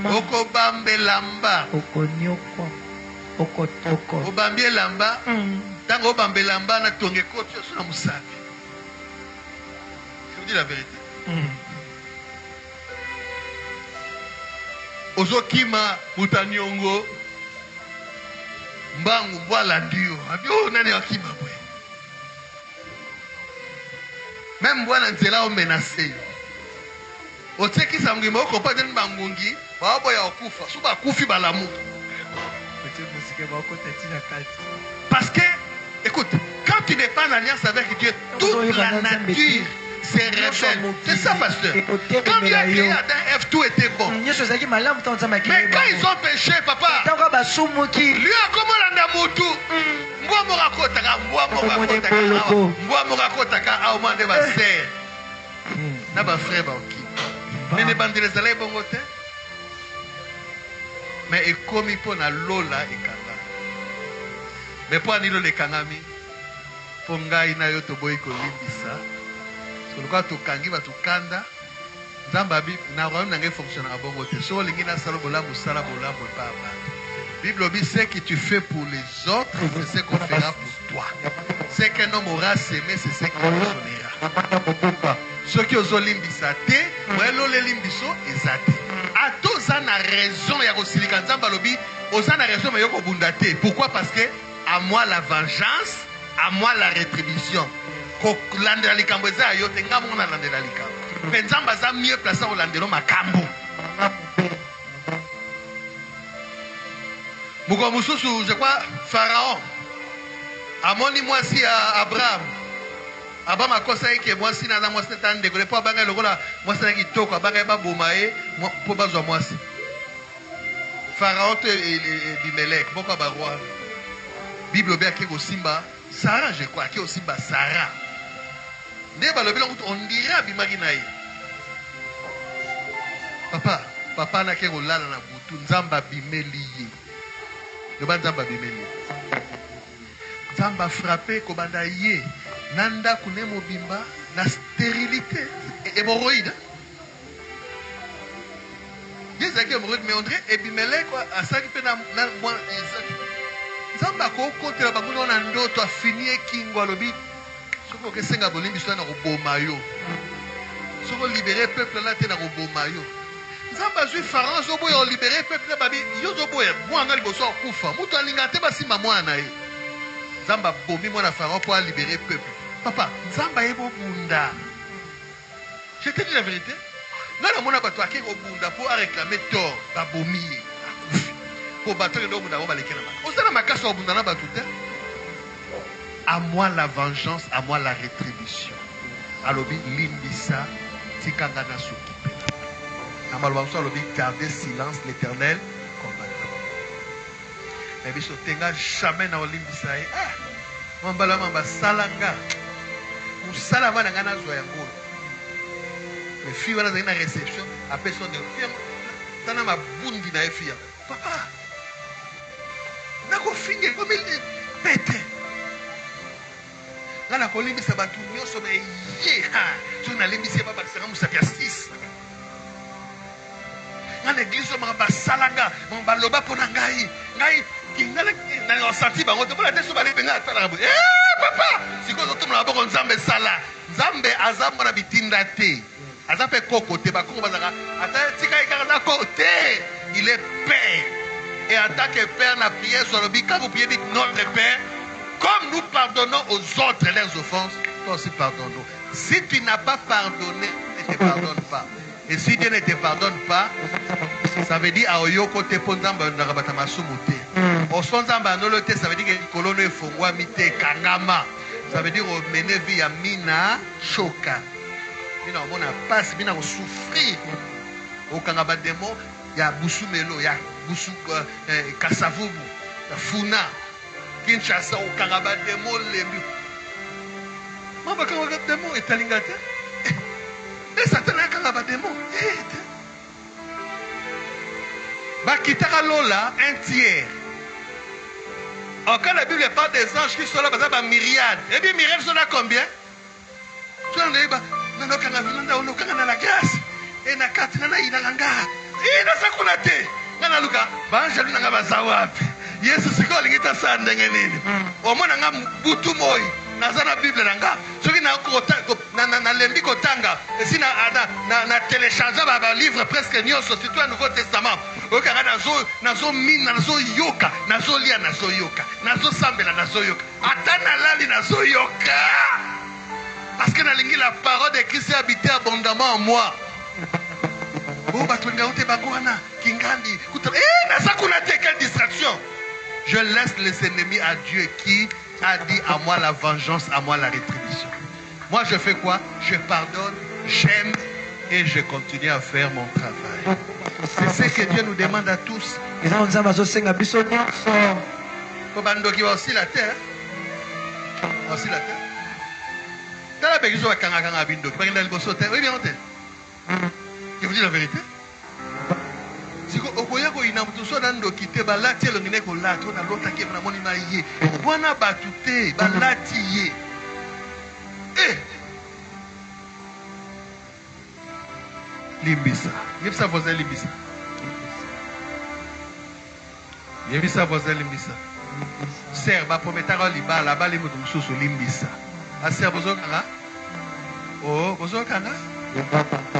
Okobambelamba. Obambelamba. Tango obambelamba na tongekoti sur la musabi. Je vous dis la vérité. Ozokima mutanyongo mbangu mbwala ndio abio nani wakima bwe même mbwana nzela o menacer oteki sangimo ko pa den bangungi babo ya okufa suba kufi balamu parce que écoute quand tu n'es pas en alliance avec Dieu toute la nature se révèle. C'est ça, pasteur. Quand Dieu a créé Adam et Ève, tout était bon. Mais quand ils ont péché, papa, lui a comme l'andamutu. Moi, morakotaka, moi, morakotaka, moi, morakotaka, ah, moi, de ma sœur. Na ba frère, ba ok. Mais ne bandez les allées bongote. Mais il commis pour na lola et kanga. Mais pour anilo le kangami, pour ngai na yo to boy ko limbisa. Pourquoi tu kangi va tu kanda Zambabi na royaume n'a pas fonctionné à bon côté. So lingina salobola musala bola pas. Bible dit ce que tu fais pour les autres, c'est ce qu'on fera pour toi. Ce qu'un homme aura semé, c'est ce qu'il fonctionnera. Ce qui ont limbisa te, welo le limbiso ezate. A tous en a raison ya kosilika nzamba lobi, oza na raison mais yoko bundate. Pourquoi? Parce que à moi la vengeance, à moi la rétribution. Landela likambo eza yo te nga mona landela likambo penzamba za mieux placé au landelo makambo muko mususu je crois Pharaon amoni mwasi à Abraham abama kosa yake mwasi na mwasi tande ko lepo banga lokola mwasi na kitoko banga ba bomae po bazwa mwasi Pharaon te Abimelech boko ba roi Bible bien ke ko simba Sarah je crois ke o simba Sarah. On dirait Abimaki naï. Papa n'a qu'à rouler dans la boutou. Nzamba bimeli. Nzamba bimeli. Nzamba frappé kobanda yé. Nanda kunemo bimba na stérilité. Hémorroïde. Yes, avec hémorroïde, mais on dirait Abimelech quoi. À ça qui peut na moi. Nzamba ko contre la baboune on a ndoto a fini kingo alobi. Soko ke senga bolimbi so na roboma yo. Soko libérer peuple là te na roboma yo. Nzamba zui Pharaon zo boyo libérer peuple là babi yo zo boyo mwana liboso kufa. Mutu alinga te basima mwana ye. Nzamba bomi mwana Pharaon pour libérer peuple. Papa, Nzamba yebo bunda. Je te dis la vérité. Là la mona bato akeko bunda pour réclamer tort ba bomi. Pour battre le bunda ba lekela ba. Osana makasa bunda na batu te. À moi la vengeance, à moi la rétribution. Alobi limbisa tikanga na soki. Amalwanso alobi garder silence l'Éternel combattant. Mais biso tenga jamais na limbisa e. Ah, mambala mamba salanga. Musala wana ngana zo yango. Les filles wana zina réception à personne de fille. Tana mabundi na fille. Papa. Nako finge comme il pète. ngana kolimbisa batu nyonso me ye so na limbisi ba bakisanga musapia 6 ngana église ma basalanga mon baloba pona ngai kingala na osati bango to pona teso bale benga atala bo papa siko zo tumla boko nzambe sala nzambe azamba na bitinda te azape koko te bakongo bazaka ata tika ikaka côté il est père et en tant que père na prière sur le bi quand vous priez dit notre père comme nous pardonnons aux autres leurs offenses, nous aussi pardonnons. Si tu n'as pas pardonné, ne te pardonne pas. Et si Dieu ne te pardonne pas, ça veut dire Aoyoko te ponzamba ndarabata sumute. Osonzamba nolote, ça veut dire que kolono efongwa mite kangama. Ça veut dire mener vie à mina choka. Mina omona passe, mina o souffrir. Au kangaba demo, ya busu melo, ya busu kasavubu, ya funa. Kinshasa au Karaba demo lembi. Mama Karaba demo est alingate. Et Satan a Karaba demo. Bakitara Lola un tiers. En quand la Bible parle des anges qui sont là, par myriades. Et bien myriades sont là combien? Tu en es là, non on la grâce. Et na kati na ina langa. Et na sakunate. Ngana luka, ba anjali na bazawapi. Yesu siko lingita sa ndenge nini omona nga butu moi nazana bible nanga soki na na lembi kotanga esi na télécharger ba livre presque nyonso surtout le Nouveau Testament okanga nazo mina nazo yoka nazo lia nazo yoka nazo sambela nazo yoka atana lali nazo yoka parce que nalingi la parole de Christ habite abondamment en moi. Kingandi quelle distraction. Je laisse les ennemis à Dieu qui a dit à moi la vengeance, à moi la rétribution. Moi je fais quoi? Je pardonne, j'aime et je continue à faire mon travail. C'est ce que Dieu nous demande à tous. Kobandoki va aussi la terre. Aussi la terre. Dans la béguise, on va kanga bindoki. Oui, bien, je vous dis la vérité. Si vous avez un peu de quitter, balati elongine ko lati na lota ke na moni maye. Bwana batute balati ye. Limbisa. Yebisa voisin limbisa. Yebisa voisin limbisa. Serba prometara libala bali mutu mususu limbisa. Aser bozo kanga? Oh, bozo kanga?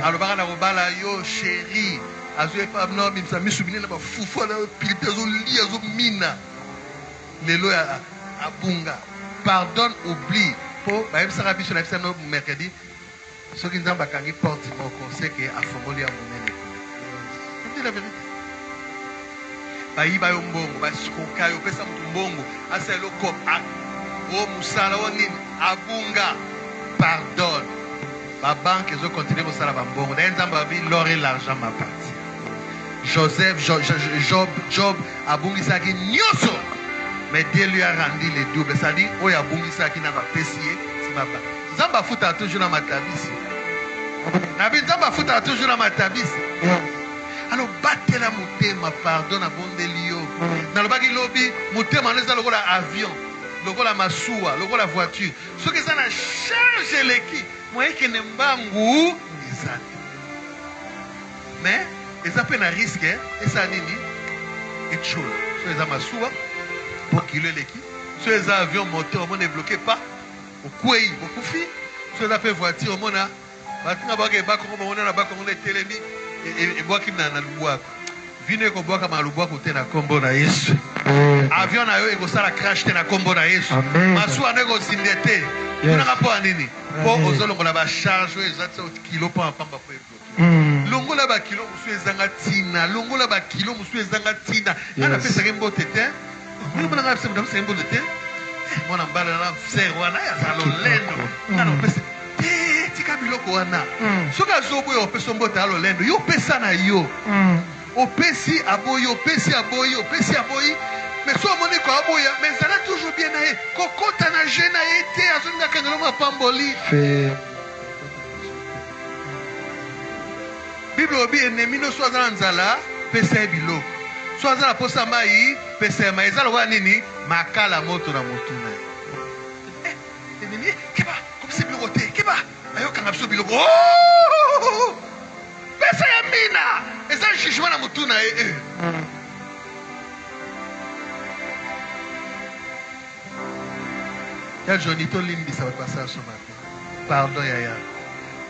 Alobaka na kobala yo chérie. Azoe pa no bimsa misubine na ba fufu na pilite zo li zo mina. Lelo ya abunga. Pardonne, oublie. Po ba yebisa biso na fisa no mercredi. Soki nzamba kangi porte mon conseil que afongoli ya monene. C'est la vérité. Ba yiba yo mbongo, ba sikoka yo pesa mutu mbongo. Asa lo kop o musala o nini abunga. Pardonne. Ma banque, ils ont continué à faire la banque. L'or et l'argent m'appartient. Joseph, Job, Abungisaki, Nyoso. Mais Dieu lui a rendu les doubles. C'est-à-dire, oh, Abungisaki n'a pas pessié. C'est ma banque. Zamba fouta toujours dans ma tabisse. Nabi Zamba fouta toujours dans ma tabisse. Alors, battez la montée, ma pardon, à bon délio. Dans le bagi lobby, montée, ma laisse dans l'avion. Le la massoua, le la voiture. Ce que ça n'a changé l'équipe. Moi, je n'aime pas mais ils ont un risque et ça dit et chaud. Sur les amassoua pour qu'il ait l'équipe. Sur les avions moteur, on ne bloqué pas. Au couille, au koufi. Sur les voitures, on a et bois qui n'a le bois. Vine ko bois comme le bois côté na combo na Yesu. Avion na yo ego sala crash te na combo na Yesu. Massoua nego sindete. On a rapport à nini. Pour aux autres, on a ba charge exact kilo pour pamba pour bloquer. Longo la ba kilo musu ezanga tina, longo la ba kilo musu ezanga tina. Ana pesa gembo tete. Ni mona ngapse mdamu sembo tete. Mona mbala na frère wana ya zalo lendo. Ana pesa tika biloko wana. Soka zobo yo pesa mbote alo lendo. Yo pesa na yo. Opesi aboyi, opesi aboyi, opesi aboyi. Mais soit mon école aboya, mais ça a toujours bien aillé. Coco tana jeune a été à son gars pamboli. Bible obi ennemi no soit dans nzala, pesa bilo. Soit dans la posa mai, pesa mai. Zalo wa nini? Makala moto na moto na. Ennemi biloko. Oh! Pesa ya mina. Et ça jugement na mutu na e. Ya Johnny to limbisa ba ça ce matin. Pardon yaya.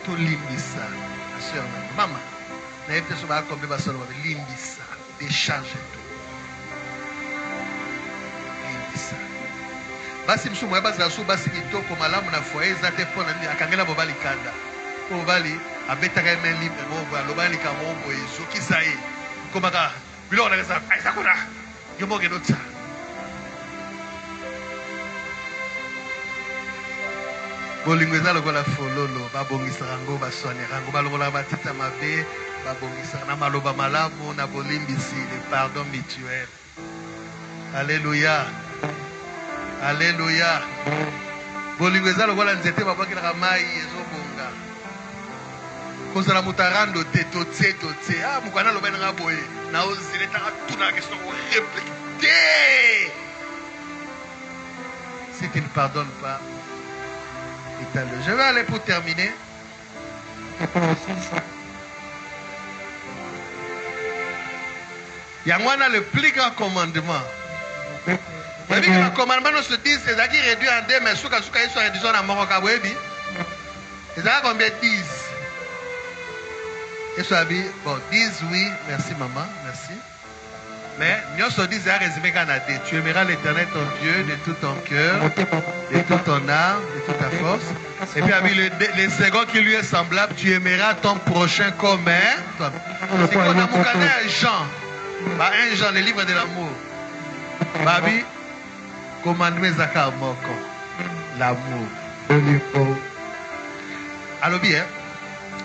To limbisa. Sœur maman. Na yete so ba kombe ba solo ba limbisa. Décharge tout. Limbisa. Basi msu mwa basi asu basi kitoko malamu na foyer za te pona ni akangela bobali kanda. Bobali abetaka men libre mo lobali ka mo boye soki saye. Komaka bilo na kasa ai sakona. Yomo ke dotsa. Bolingo eza lokola fololo babongisaka ngo basonera ngo balokola batita mabe babongisaka na maloba malamu na bolimbisi le pardon mutuel. Alléluia. Alléluia. Bolingo eza lokola nzete babwakelaka mai ezobonga kozala mutarando te totse ah mukwana loba nanga boye na ozile taka tuna question réplique. Si tu ne pardonnes pas, je vais aller pour terminer. Il y a moi le plus grand commandement. Le commandement nous se dit c'est ça qui réduit en deux, mais sous cas ils sont réduits en mort au Kabouébi. Et ça combien 10? Et ça dit bon 10 oui, merci maman, merci. Mais nous se dit c'est résumé Canada. Tu aimeras l'Éternel ton Dieu de tout ton cœur, de toute ton âme, de toute ta force. Et puis le second qui lui est semblable, tu aimeras ton prochain comme toi. C'est qu'on a mon canal Jean. Bah, un Jean, le livre de l'amour. Babi, commandement Zakar Moko. L'amour. Alors bien,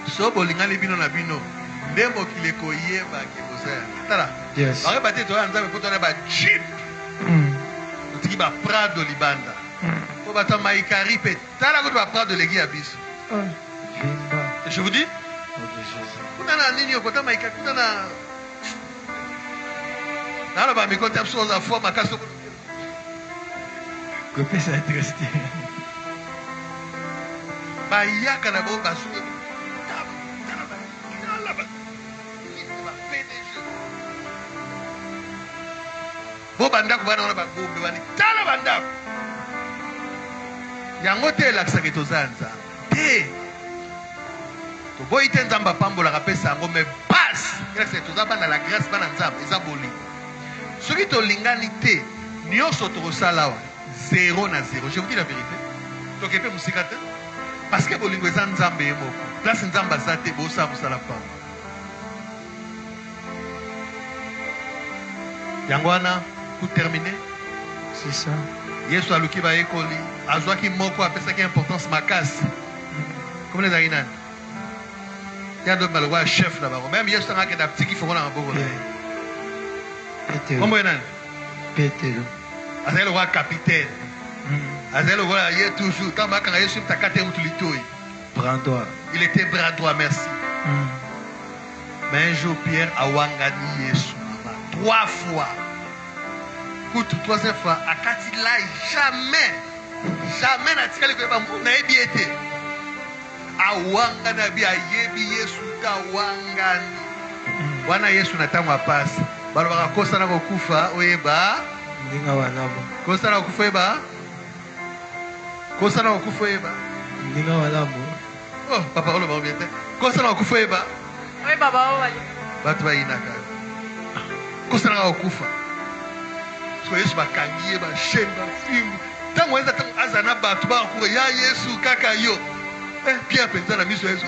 so bolinga libino na bino. Ndemo kileko yeba kibozaya. Tala. Yes. Ba bate to anza ko tona ba jeep. Utiki ba Prado libanda. Ko bata maikari pe tala ko ba Prado legi ya biso. Je vous dis? Kuna nini ko ta maikari kuna na nalo ba mikota abso za forma kaso. Ko pesa triste. Ba yaka na bo basu. Bandako bana wana bagombe bani tala bandako yango te lakisa ke tozanza te to boyi te nzamba pambola kapesa yango mais base lakisa toza bana la grâce bana nzamba eza bolingo soki tolingani te nyonso tokosala wa 0 na 0. Je vous dis la vérité tokepe musika te parce que bolingo eza nzambe ye moko place nzamba aza te bosala mosala pamba yango wana pour terminer, c'est ça. Yesu aluki ba ekoli, azwaki moko apesaki importance makasi. Comme les aïnan. Il y a d'autres malheureux chef là-bas. Même Yesu a un petit qui font la bourre. Comment il y a? Pételo. Azel le roi capitaine. Azel le roi il est toujours. Quand ma Yesu t'a caté un tulitoy. Bras droit. Il était bras droit, merci. Mais un jour Pierre a wangani Yesu 3 fois. Écoute, 3e fois, à Katila, jamais n'a tiré le gouvernement, n'a ébiété. A Wangana bi a yebi Yesu ta Wangani. Wana Yesu na tamu passe. Balobaka kosa na kokufa oyeba. Ndinga walamu. Kosa na kokufa oyeba. Kosa na kokufa oyeba. Ndinga walamu. Oh, papa oloba obiete. Kosa na kokufa oyeba. Oui, baba wali. Batu ba inaka. Kosa na kokufa. Yesu bakangiye ba shemba film tango eza tango azana batu ba ko ya Yesu kaka yo Pierre penza na miso Yesu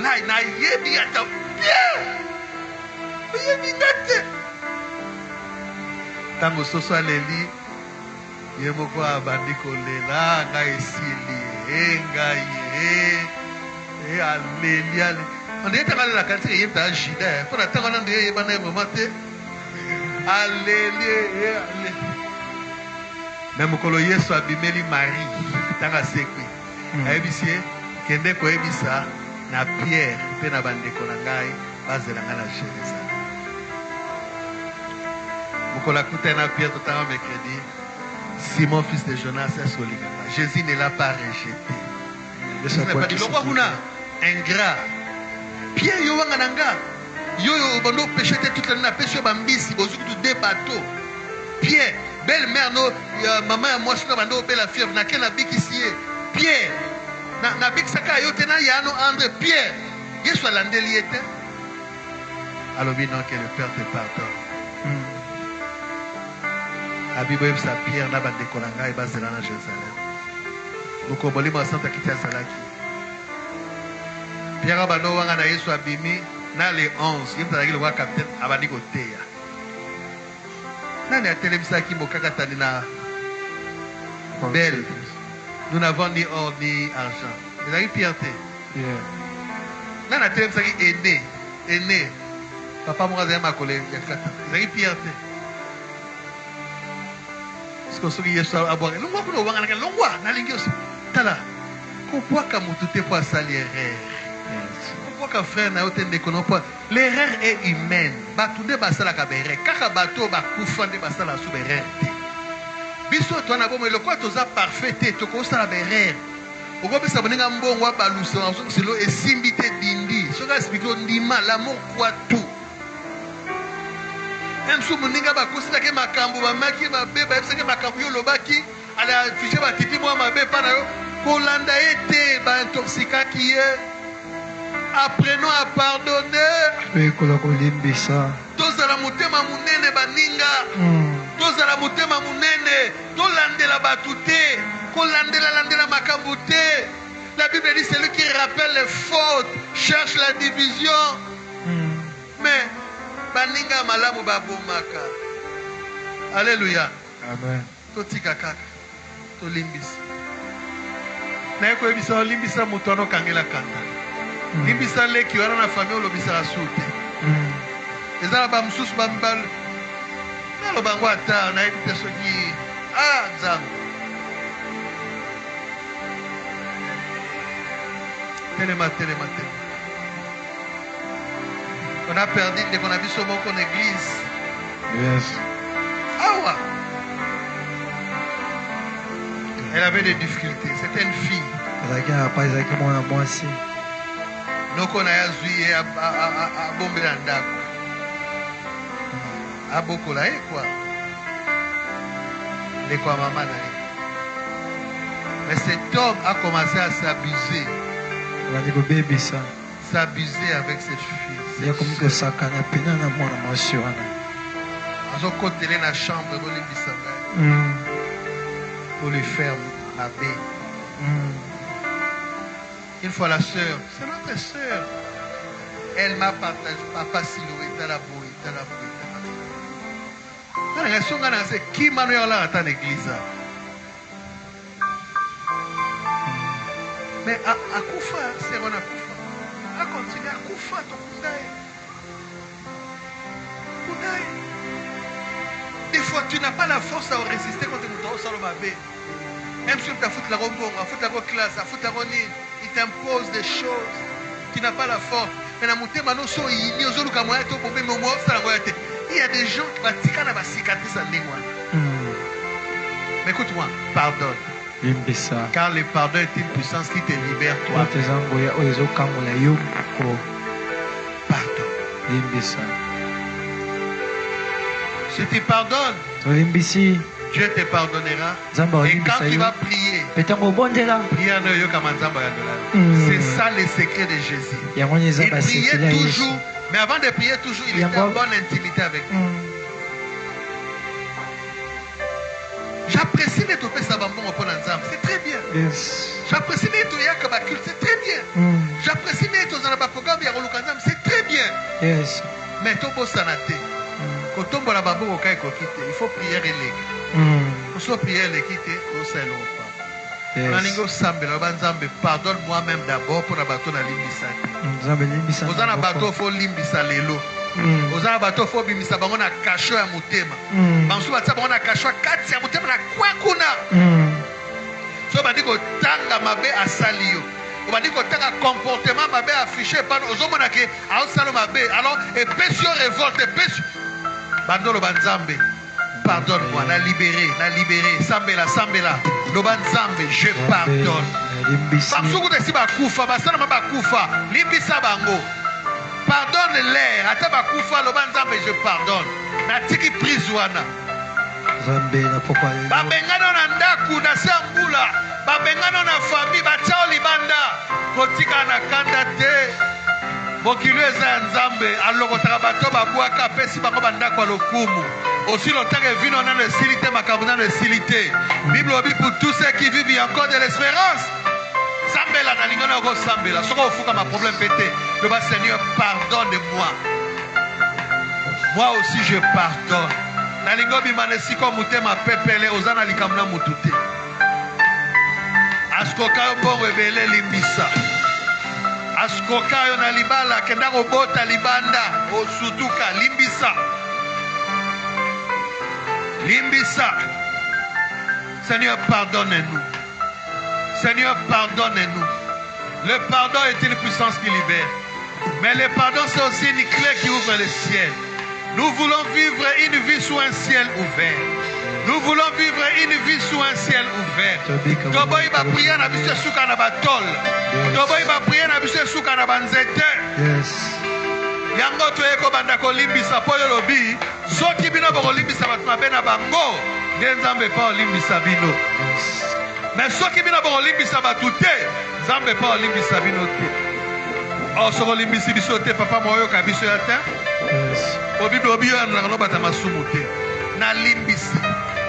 la na yebi ata Pierre yebi date tango soso aleli yemo ko abandi kolela nga esili ngai aleli ale on est allé la kanti yeba jida pour la tango na ndeye yeba na momate. Alléluia. Même quand Yesu abimeli Marie, tanga sekwe. Ayebisie kende ko ebisa na Pierre pe na bandeko na ngai bazela ngala chelesa. Mukola kutana Pierre totanga mercredi. Simon fils de Jonas est solide. Jésus ne l'a pas rejeté. Ce n'est pas dit. Le roi Huna, ingrat. Pierre Yowanga Nanga. Yo bando péché toute la nuit, péché bambisi, bozuku tout deux bateaux. Pierre, belle-mère, no, maman et moi, je suis bando belle fièvre, n'a qu'un habit qui s'y est. Pierre, n'a bik saka yo tena yano André, Pierre. Yesu alandeli était. Alors bien non que le Père te pardonne. La Bible dit ça Pierre n'a pas décolanga et basé à Jérusalem. Nous combolons ensemble à quitter Salaki. Pierre abano wanga na Yesu abimi. Na les 11, il y a le capitaine Abadi Goteya. Nani a télévisé qui m'a kakatani na belle. Nous n'avons ni or ni argent. Il a eu piraté. Nani a télévisé qui est né. Papa m'a dit ma collègue. Il a eu piraté. Est-ce que ce qui est sur à boire? L'on voit qu'on a l'on voit. N'allez-vous tala. Pourquoi quand vous tout est pas salier? Pourquoi frère n'a pas été l'erreur est humaine. Batoude basala kabere. Kaka bateau ba koufande basala sous berère. Biso toi na bomo le quoi toza parfait to ko sala berère. Oko bisa boninga mbongo baluso selo esimbite dindi. Soka expliquer ndima l'amour quoi tout. Même sous moninga ba kosita ke makambo ba maki ba beba ebisa ke makambo yo lobaki ala afficher ba titi moi ma be pa na yo kolanda été ba intoxica qui est. Apprenons à pardonner. Tozala mutema munene baninga. Tozala mutema munene. Tolandela batute. Kolandela makambute. La Bible dit celui qui rappelle les fautes cherche la division. Mais baninga malamu babomaka. Alléluia. Amen. Totika kaka. Tolimbisa. Na yeko ebisa olimbisa mutono kangela kanda. Limbisa leki wana na famille olobisa asute. Ezala ba msusu ba mbal. Na lo bango ata na ebite soki nzambe. Telema. On a perdu dès qu'on a vu ce mot en église. Yes. Awa. Elle avait des difficultés. C'était une fille. Donc on a joué à Bombelandako. À Bokola et quoi? Les quoi maman. Mais cet homme a commencé à s'abuser. S'abuser avec cette fille. Il y a comme que ça canne à peine à mon amour. Ils ont côté dans la chambre pour lui faire la baie. Une fois la sœur, c'est notre sœur. Elle m'a partagé, papa Siloué, Talaboui. Qui m'a dit là à l'église? Mais à Koufa, c'est on a Koufa. À continuer à Koufa, ton Koudaï. Des fois, tu n'as pas la force à résister quand tu nous donnes sur ma baie. Même si tu as foutu la robe, tu as foutu la classe, tu as foutu la ronine, il t'impose des choses. Tu n'as pas la force. Mais il y a des gens qui vont tirer la cicatrice en lingua. Mais écoute-moi, pardonne. Car le pardon est une puissance qui te libère toi. Pardonne. Si tu pardonnes, Dieu te pardonnera. Et quand tu vas prier, c'est ça le secret de Jésus. Il priait toujours, mais avant de prier toujours, il était en bonne intimité avec nous. J'apprécie les topés savambons au pont ensemble, c'est très bien. J'apprécie les toyas kabakul, c'est très bien. J'apprécie les tozanabapogam yarolukanzam, c'est très bien. Mais tobo sanate, quand on la babo au kai kokite, il faut prier les. Pour soit prier les quitter, au salon. Pardonne moi-même d'abord pour la bateau na limbisa. Aux ana bateau faut limbisa lelo. Aux ana bateau faut bimbisa bango na kasho ya mutema. Bansu batsa bango na kasho kati ya mutema na kwa kuna. So badiko tanga mabe asali yo. Badiko tanga comportement mabe affiché par ozomona ke a osalo mabe. Alors et pesio révolte pesio. Bandolo banzambe. pardonne-moi. Na libéré. Sambela, sambela. Loban Zambe, je pardonne. Bamsuku de si bakufa, basana ma bakufa. Limbisa bango. Pardonne l'air. Ata bakufa, Loban Zambe, je pardonne. Na tiki prise wana. Babengano na ndaku na sambula. Babengano na famille, bachao libanda. Kotika na kanda te. Mokilo eza Nzambe alokotaka bato babwaka pesi bango bandako ya lokumu. Aussi longtemps que vino na le silité makambo na le silité. Bible obi pour tous ceux qui vivent il y a encore de l'espérance. Sambela na lingana ko sambela. Soko ofuka ma problème pété. Le bas Seigneur pardonne-moi. Moi aussi je pardonne. Na lingo bimane siko mutema pepele ozana likamna mutute. Askoka bon rebele limbisa. Askoka yo na libala kenda robota libanda osutuka limbisa. Limbisa. Seigneur, pardonne-nous. Seigneur, pardonne-nous. Le pardon est une puissance qui libère. Mais le pardon, c'est aussi une clé qui ouvre le ciel. Nous voulons vivre une vie sous un ciel ouvert. Nous voulons vivre une vie sous un ciel ouvert. Toboy va prier na biso suka na batol. Toboy va prier na biso suka na banzete. Yango toyeko banda ko limbisa po yo lobi. Soki bino boko limbisa bato mabe na bango. Nzambe pa limbisa bino. Mais soki bino boko limbisa bato te. Nzambe pa limbisa bino te. O soko limbisi biso te papa moyo ka biso ya te. O Bible obi yo na no bata masumu te. Na limbisi.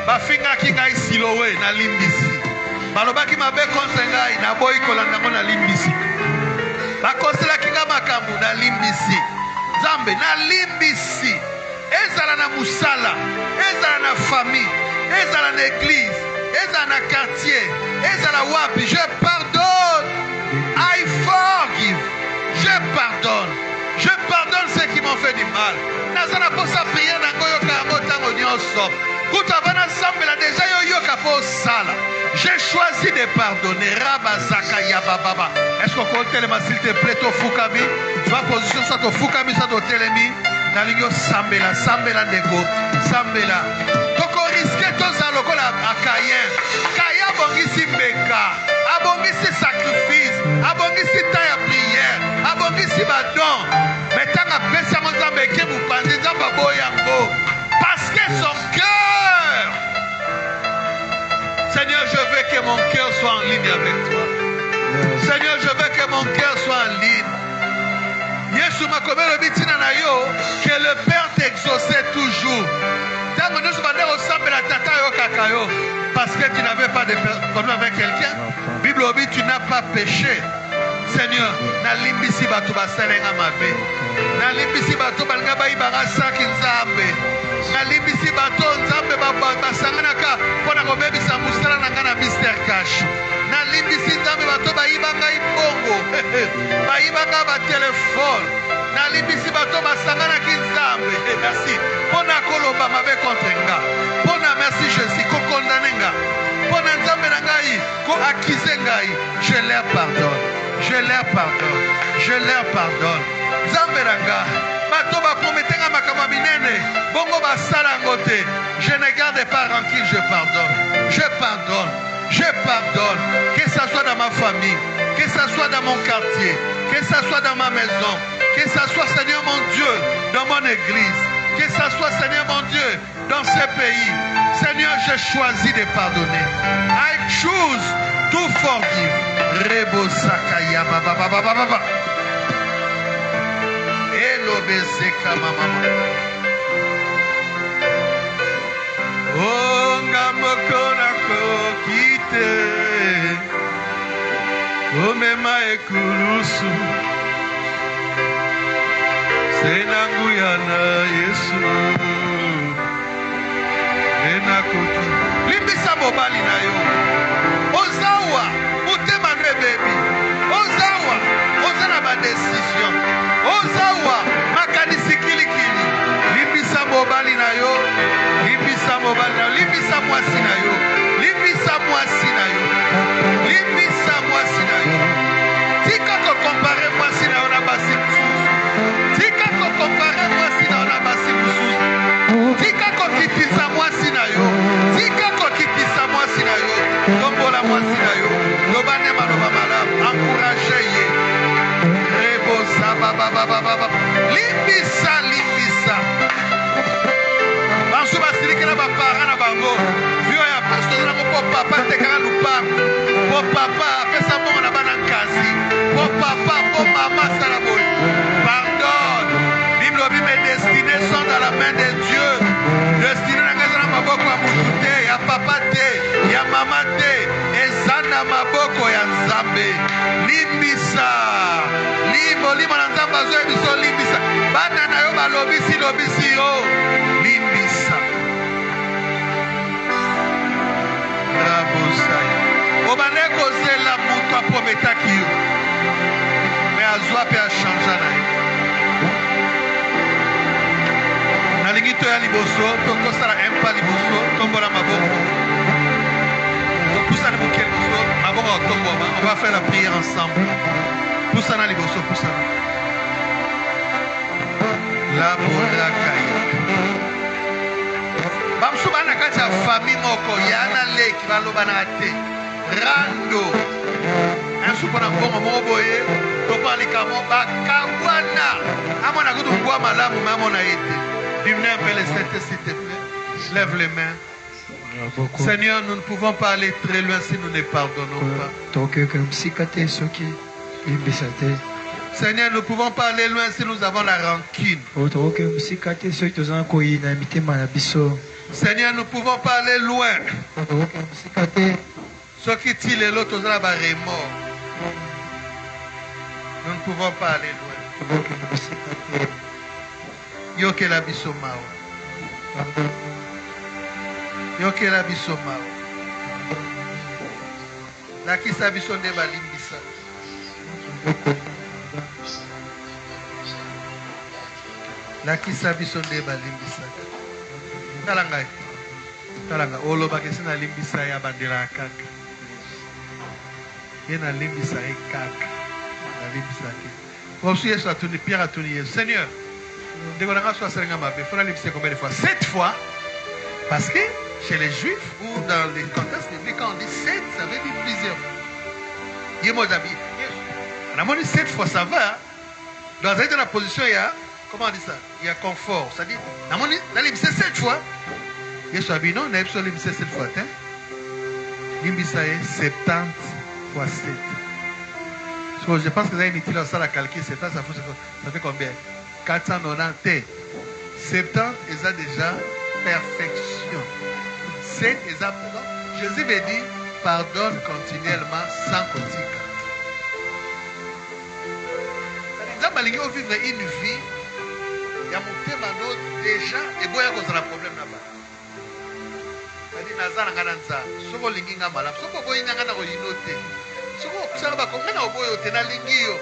Bafinga ki ngai silowe na limbisi. Balobaki mabe contre ngai na boyi kolanda ngo na limbisi. Bakosela kinga makambu na limbisi. Zambe na limbisi. Ezala na musala, ezala na famille, ezala na église, ezala na quartier, ezala wapi. Je pardonne. I forgive. Je pardonne. Je pardonne ceux qui m'ont fait du mal. Nazana posa prier na ngoyo ka ngotango nyonso. Kutavana sambela déjà yo kapo sala. J'ai choisi de pardonner. Rabazaka yababa. Est-ce qu'on compte le s'il te plaît to fukami? Tu vas position ça to fukami ça to telemi. Nalingo sambela sambela ndeko sambela. Toko risquer to za lokola akayen. Kaya bongisi mbeka. Abongisi sacrifice. Abongisi ta ya prière. Abongisi badon. Metanga pesa nzambe ke bupanzi nzamba boyango. Parce que son cœur. Seigneur, je veux que mon cœur soit en ligne avec toi. Seigneur, je veux que mon cœur soit en ligne. Yesu makomelo bitina na yo, que le Père t'exauçait toujours. Tango nous bandera au sambe la tata yo kakayo, parce que tu n'avais pas de problème avec quelqu'un. Bible obi, tu n'as pas péché. Seigneur, na limbisi bato basalenga mabe. Na limbisi bato balga baibanga saki nzambe. Na limbisi bato nzambe basanganaka pona kobebisa musala na ngana Mr. Cash. Na limbisi nzambe bato baibanga ibongo. Baibanga ba téléphone. Na limbisi bato basanganaki nzambe. Merci. Pona koloba mabe contre nga. Pona merci Jésus ko condamner nga. Pona nzambe na ngai ko accuser ngai. Je leur pardonne. Je leur pardonne. Je leur pardonne. Zamberanga. Bato ba prometenga makama minene. Bongo ba salangote. Je ne garde pas rancune, je pardonne. Je pardonne. Je pardonne. Que ça soit dans ma famille, que ça soit dans mon quartier, que ça soit dans ma maison, que ça soit, Seigneur mon Dieu, dans mon église, que ça soit, Seigneur mon Dieu, dans ce pays. Seigneur, je choisis de pardonner. I choose to forgive. Rebo sakaya baba baba baba. Elo bezeka mama. Oh ngamoko nako kite. O mema ekulusu. Senangu yana Yesu. Enakoki. Limbisa mobali na yo. Ozawa, mutema nwe baby. Ozawa, ozana ba décision. Ozawa, makanisi kilikili. Limbisa mobali na yo. Limbisa mobali na yo. Limbisa mwasi na yo. Limbisa mwasi na yo. Limbisa mwasi na yo. Tika ko compare mwasi na yo na basi mususu. Tika ko compare mwasi na yo na basi mususu. Tika ko kitisa mwasi na mwasi na yo. Lobane maloba malamu. Encouragez-ye. Rebosa baba. Limbisa. Bansu basiliki na bapara na bango. Vio ya pastor na po papa tekaka lupango. Po papa pesa bongo na bana nkasi. Po papa po mama saraboy. Pardonne. Bible obi mes destinées sont dans la main de Dieu. Destiné na ngeza na maboko ya mutu te, ya papa te, ya mama te. Eza na maboko ya Nzambe. Limbisa. Limo na Nzambe azoye biso limbisa. Bana na yo balobisi yo. Limbisa. Rabosaya. Obane kozela mutu aprometaki yo. Mais azwa pe a changé na yo. Nalingi to ya liboso, to sala empa liboso, tombola maboko. Poussa na muke liboso, maboko tombola. On va faire la prière ensemble. Poussa na liboso, poussa. La bola kaya. Bamsuba na kati ya famille moko yana leki baloba na te. Rando. Ensupo na mbongo moko boye, topa likamo bakawana. Amona kutu kwa malamu mamona ete. Diminue un peu les têtes, s'il te plaît. Lève les mains. Seigneur, nous ne pouvons pas aller très loin si nous ne pardonnons pas. Seigneur, nous ne pouvons pas aller loin si nous avons la rancune. Seigneur, nous ne pouvons pas aller loin. Ce qui tire l'autre, nous avons remords. Nous ne pouvons pas aller loin. Yokela biso mao. Yokela biso mao. Lakisa biso nde balimbisa. Lakisa biso nde balimbisa. Talanga oloba kesi na limbisa ya bandela kaka. Yena limbisa e kaka. Na limbisa ke. Osu Yesu atuni Pierre atuni Yesu. Seigneur, il faut le 7 fois, parce que chez les Juifs ou dans les contextes bibliques, quand on dit 7, ça veut dire plusieurs fois. On a dit 7 fois, ça va. Dans la position, il y a, comment on dit ça? Il y a confort. C'est-à-dire, on a dit 7 fois. Yesu a dit non, on a dit 7 fois. Limbisa est 70 fois 7. Je pense que vous avez une utilité à la calculer, ça fait combien? 490. 70 est déjà perfection. 7 est déjà. Jésus veut dire pardonne continuellement sans critique. Nous allons vivre une vie. Il y a mon thème déjà et bon, il y a un problème là-bas. C'est-à-dire, Nazar Nanganza, ce qu'on lingi nga malab, ce qu'on voit ngana ko yinote. Ce qu'on sala ba ko ngana oboyo te na lingio.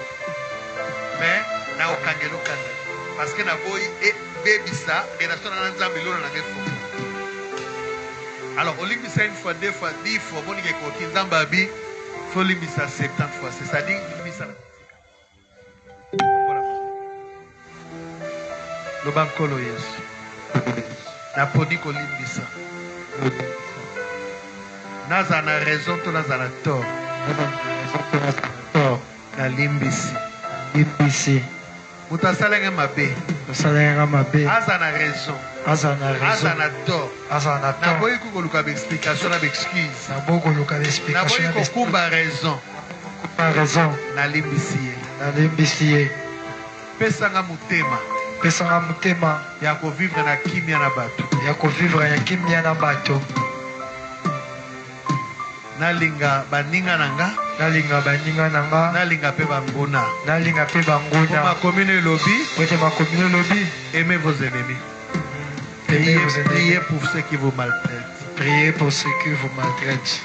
Mais na okangelo kanda. Parce que na boy et bébisa relation na Nzambe lona na ngefo. Alors, olimbisa une fois, 2 fois, 10 fois, bon ngeko Nzambe abi, faut limbisa 70 fois. C'est-à-dire limbisa. Voilà. Le bankolo Yesu. Na poni ko limbisa. Naza na raison, to naza na tort. Na limbisi. Limbisi. Mutasalenga mabe. Mutasalenga mabe. Aza na raison. Aza na raison. Aza na tort. Aza na tort. Na boyi kukoluka explication na excuse. Na boyi kukoluka explication. Na boyi kukumba raison. Kukumba raison. Na limbisi. Na limbisi. Pesanga mutema. Pesanga mutema. Ya ko vivre na kimia na bato. Ya ko vivre ya kimia na bato. Nalinga baninga nanga. Nalinga baninga nanga. Nalinga pe banguna. Nalinga pe banguna. Ma commune lobby. Ote ma commune lobby. Aimez vos ennemis. Priez pour ceux qui vous maltraitent. Priez pour ceux qui vous maltraitent.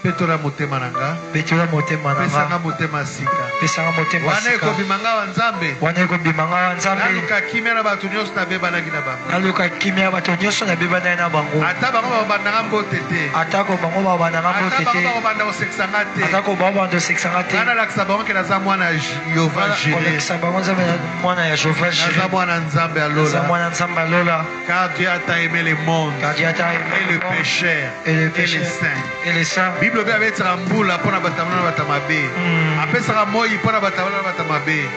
Petola motema nanga. Petola motema nanga. Pesanga motema sika. Pesanga motema sika. Wane ko bimanga wanzambe. Wane ko bimanga wanzambe. Naluka kimia na batu nyonso na beba na gina bango. Naluka kimia batu nyonso na beba na bango. Ata bango babandanga mbotete. Atako bango babandanga mbotete. Ata bango babandanga seksanga te. Atako babandanga seksanga te. Kana laksa bango ke naza mwana Yehova Jireh. Laksa bango nzambe mwana ya Jehova Jireh. Naza mwana nzambe alola. Naza mwana nzambe alola. Car Dieu a tant aimé le monde. Car Dieu a tant aimé le pécheur. Et les saints. Et les saints. Bible bi abetaka mbula pona batamana batamabe. Apesaka moi pona batamana batamabe.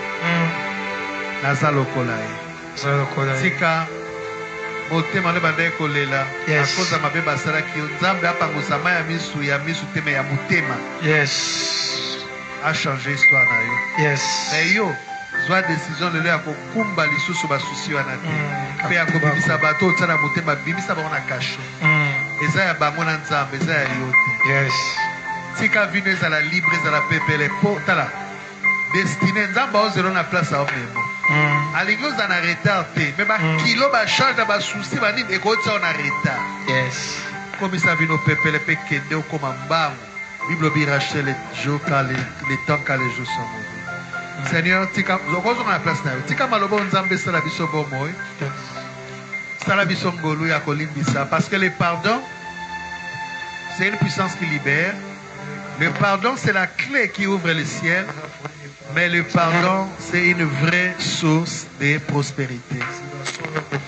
Naza lokola ye. Naza lokola ye. Tika motema le bande kolela. Akoza mabe basalaki nzambe apangusa mai ya misu teme ya motema. Yes. A changé histoire na yo. Yes. Mais yo zwa décision lelo ya kokumba lisusu basusi wana te. Pe ya kobimisa bato otsala motema bimisa bango na kasho. Eza ya bango na nzambe eza ya yo te. Yes. Tika vino ezala libre ezala pepele po tala destiné nzambe ozelo na place ya omemo. Alingi oza na retard te me bakilo bachange na basusi banini ekotisa o na retard. Yes. Komisa vino pepele mpe kende okoma mbangu. Bible bi racheter les jours car les temps car les jours sont mauvais. Seigneur tika okozonga na place na yo tika maloba nzambe esala biso bomoi. Sala biso ngolu ya kolimbisa parce que le pardon c'est une puissance qui libère. Le pardon c'est la clé qui ouvre le ciel. Mais le pardon c'est une vraie source de prospérité.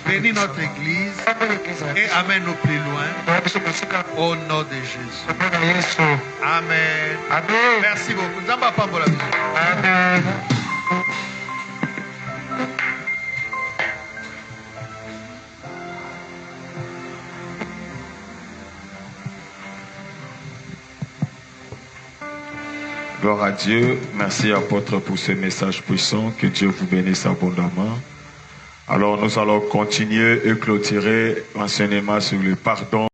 Bénis notre église et amène-nous plus loin au nom de Jésus. Amen. Amen. Merci beaucoup. Nzamba pambola biso. Amen. Gloire à Dieu. Merci apôtre pour ce message puissant. Que Dieu vous bénisse abondamment. Alors nous allons continuer et clôturer l'enseignement sur le pardon.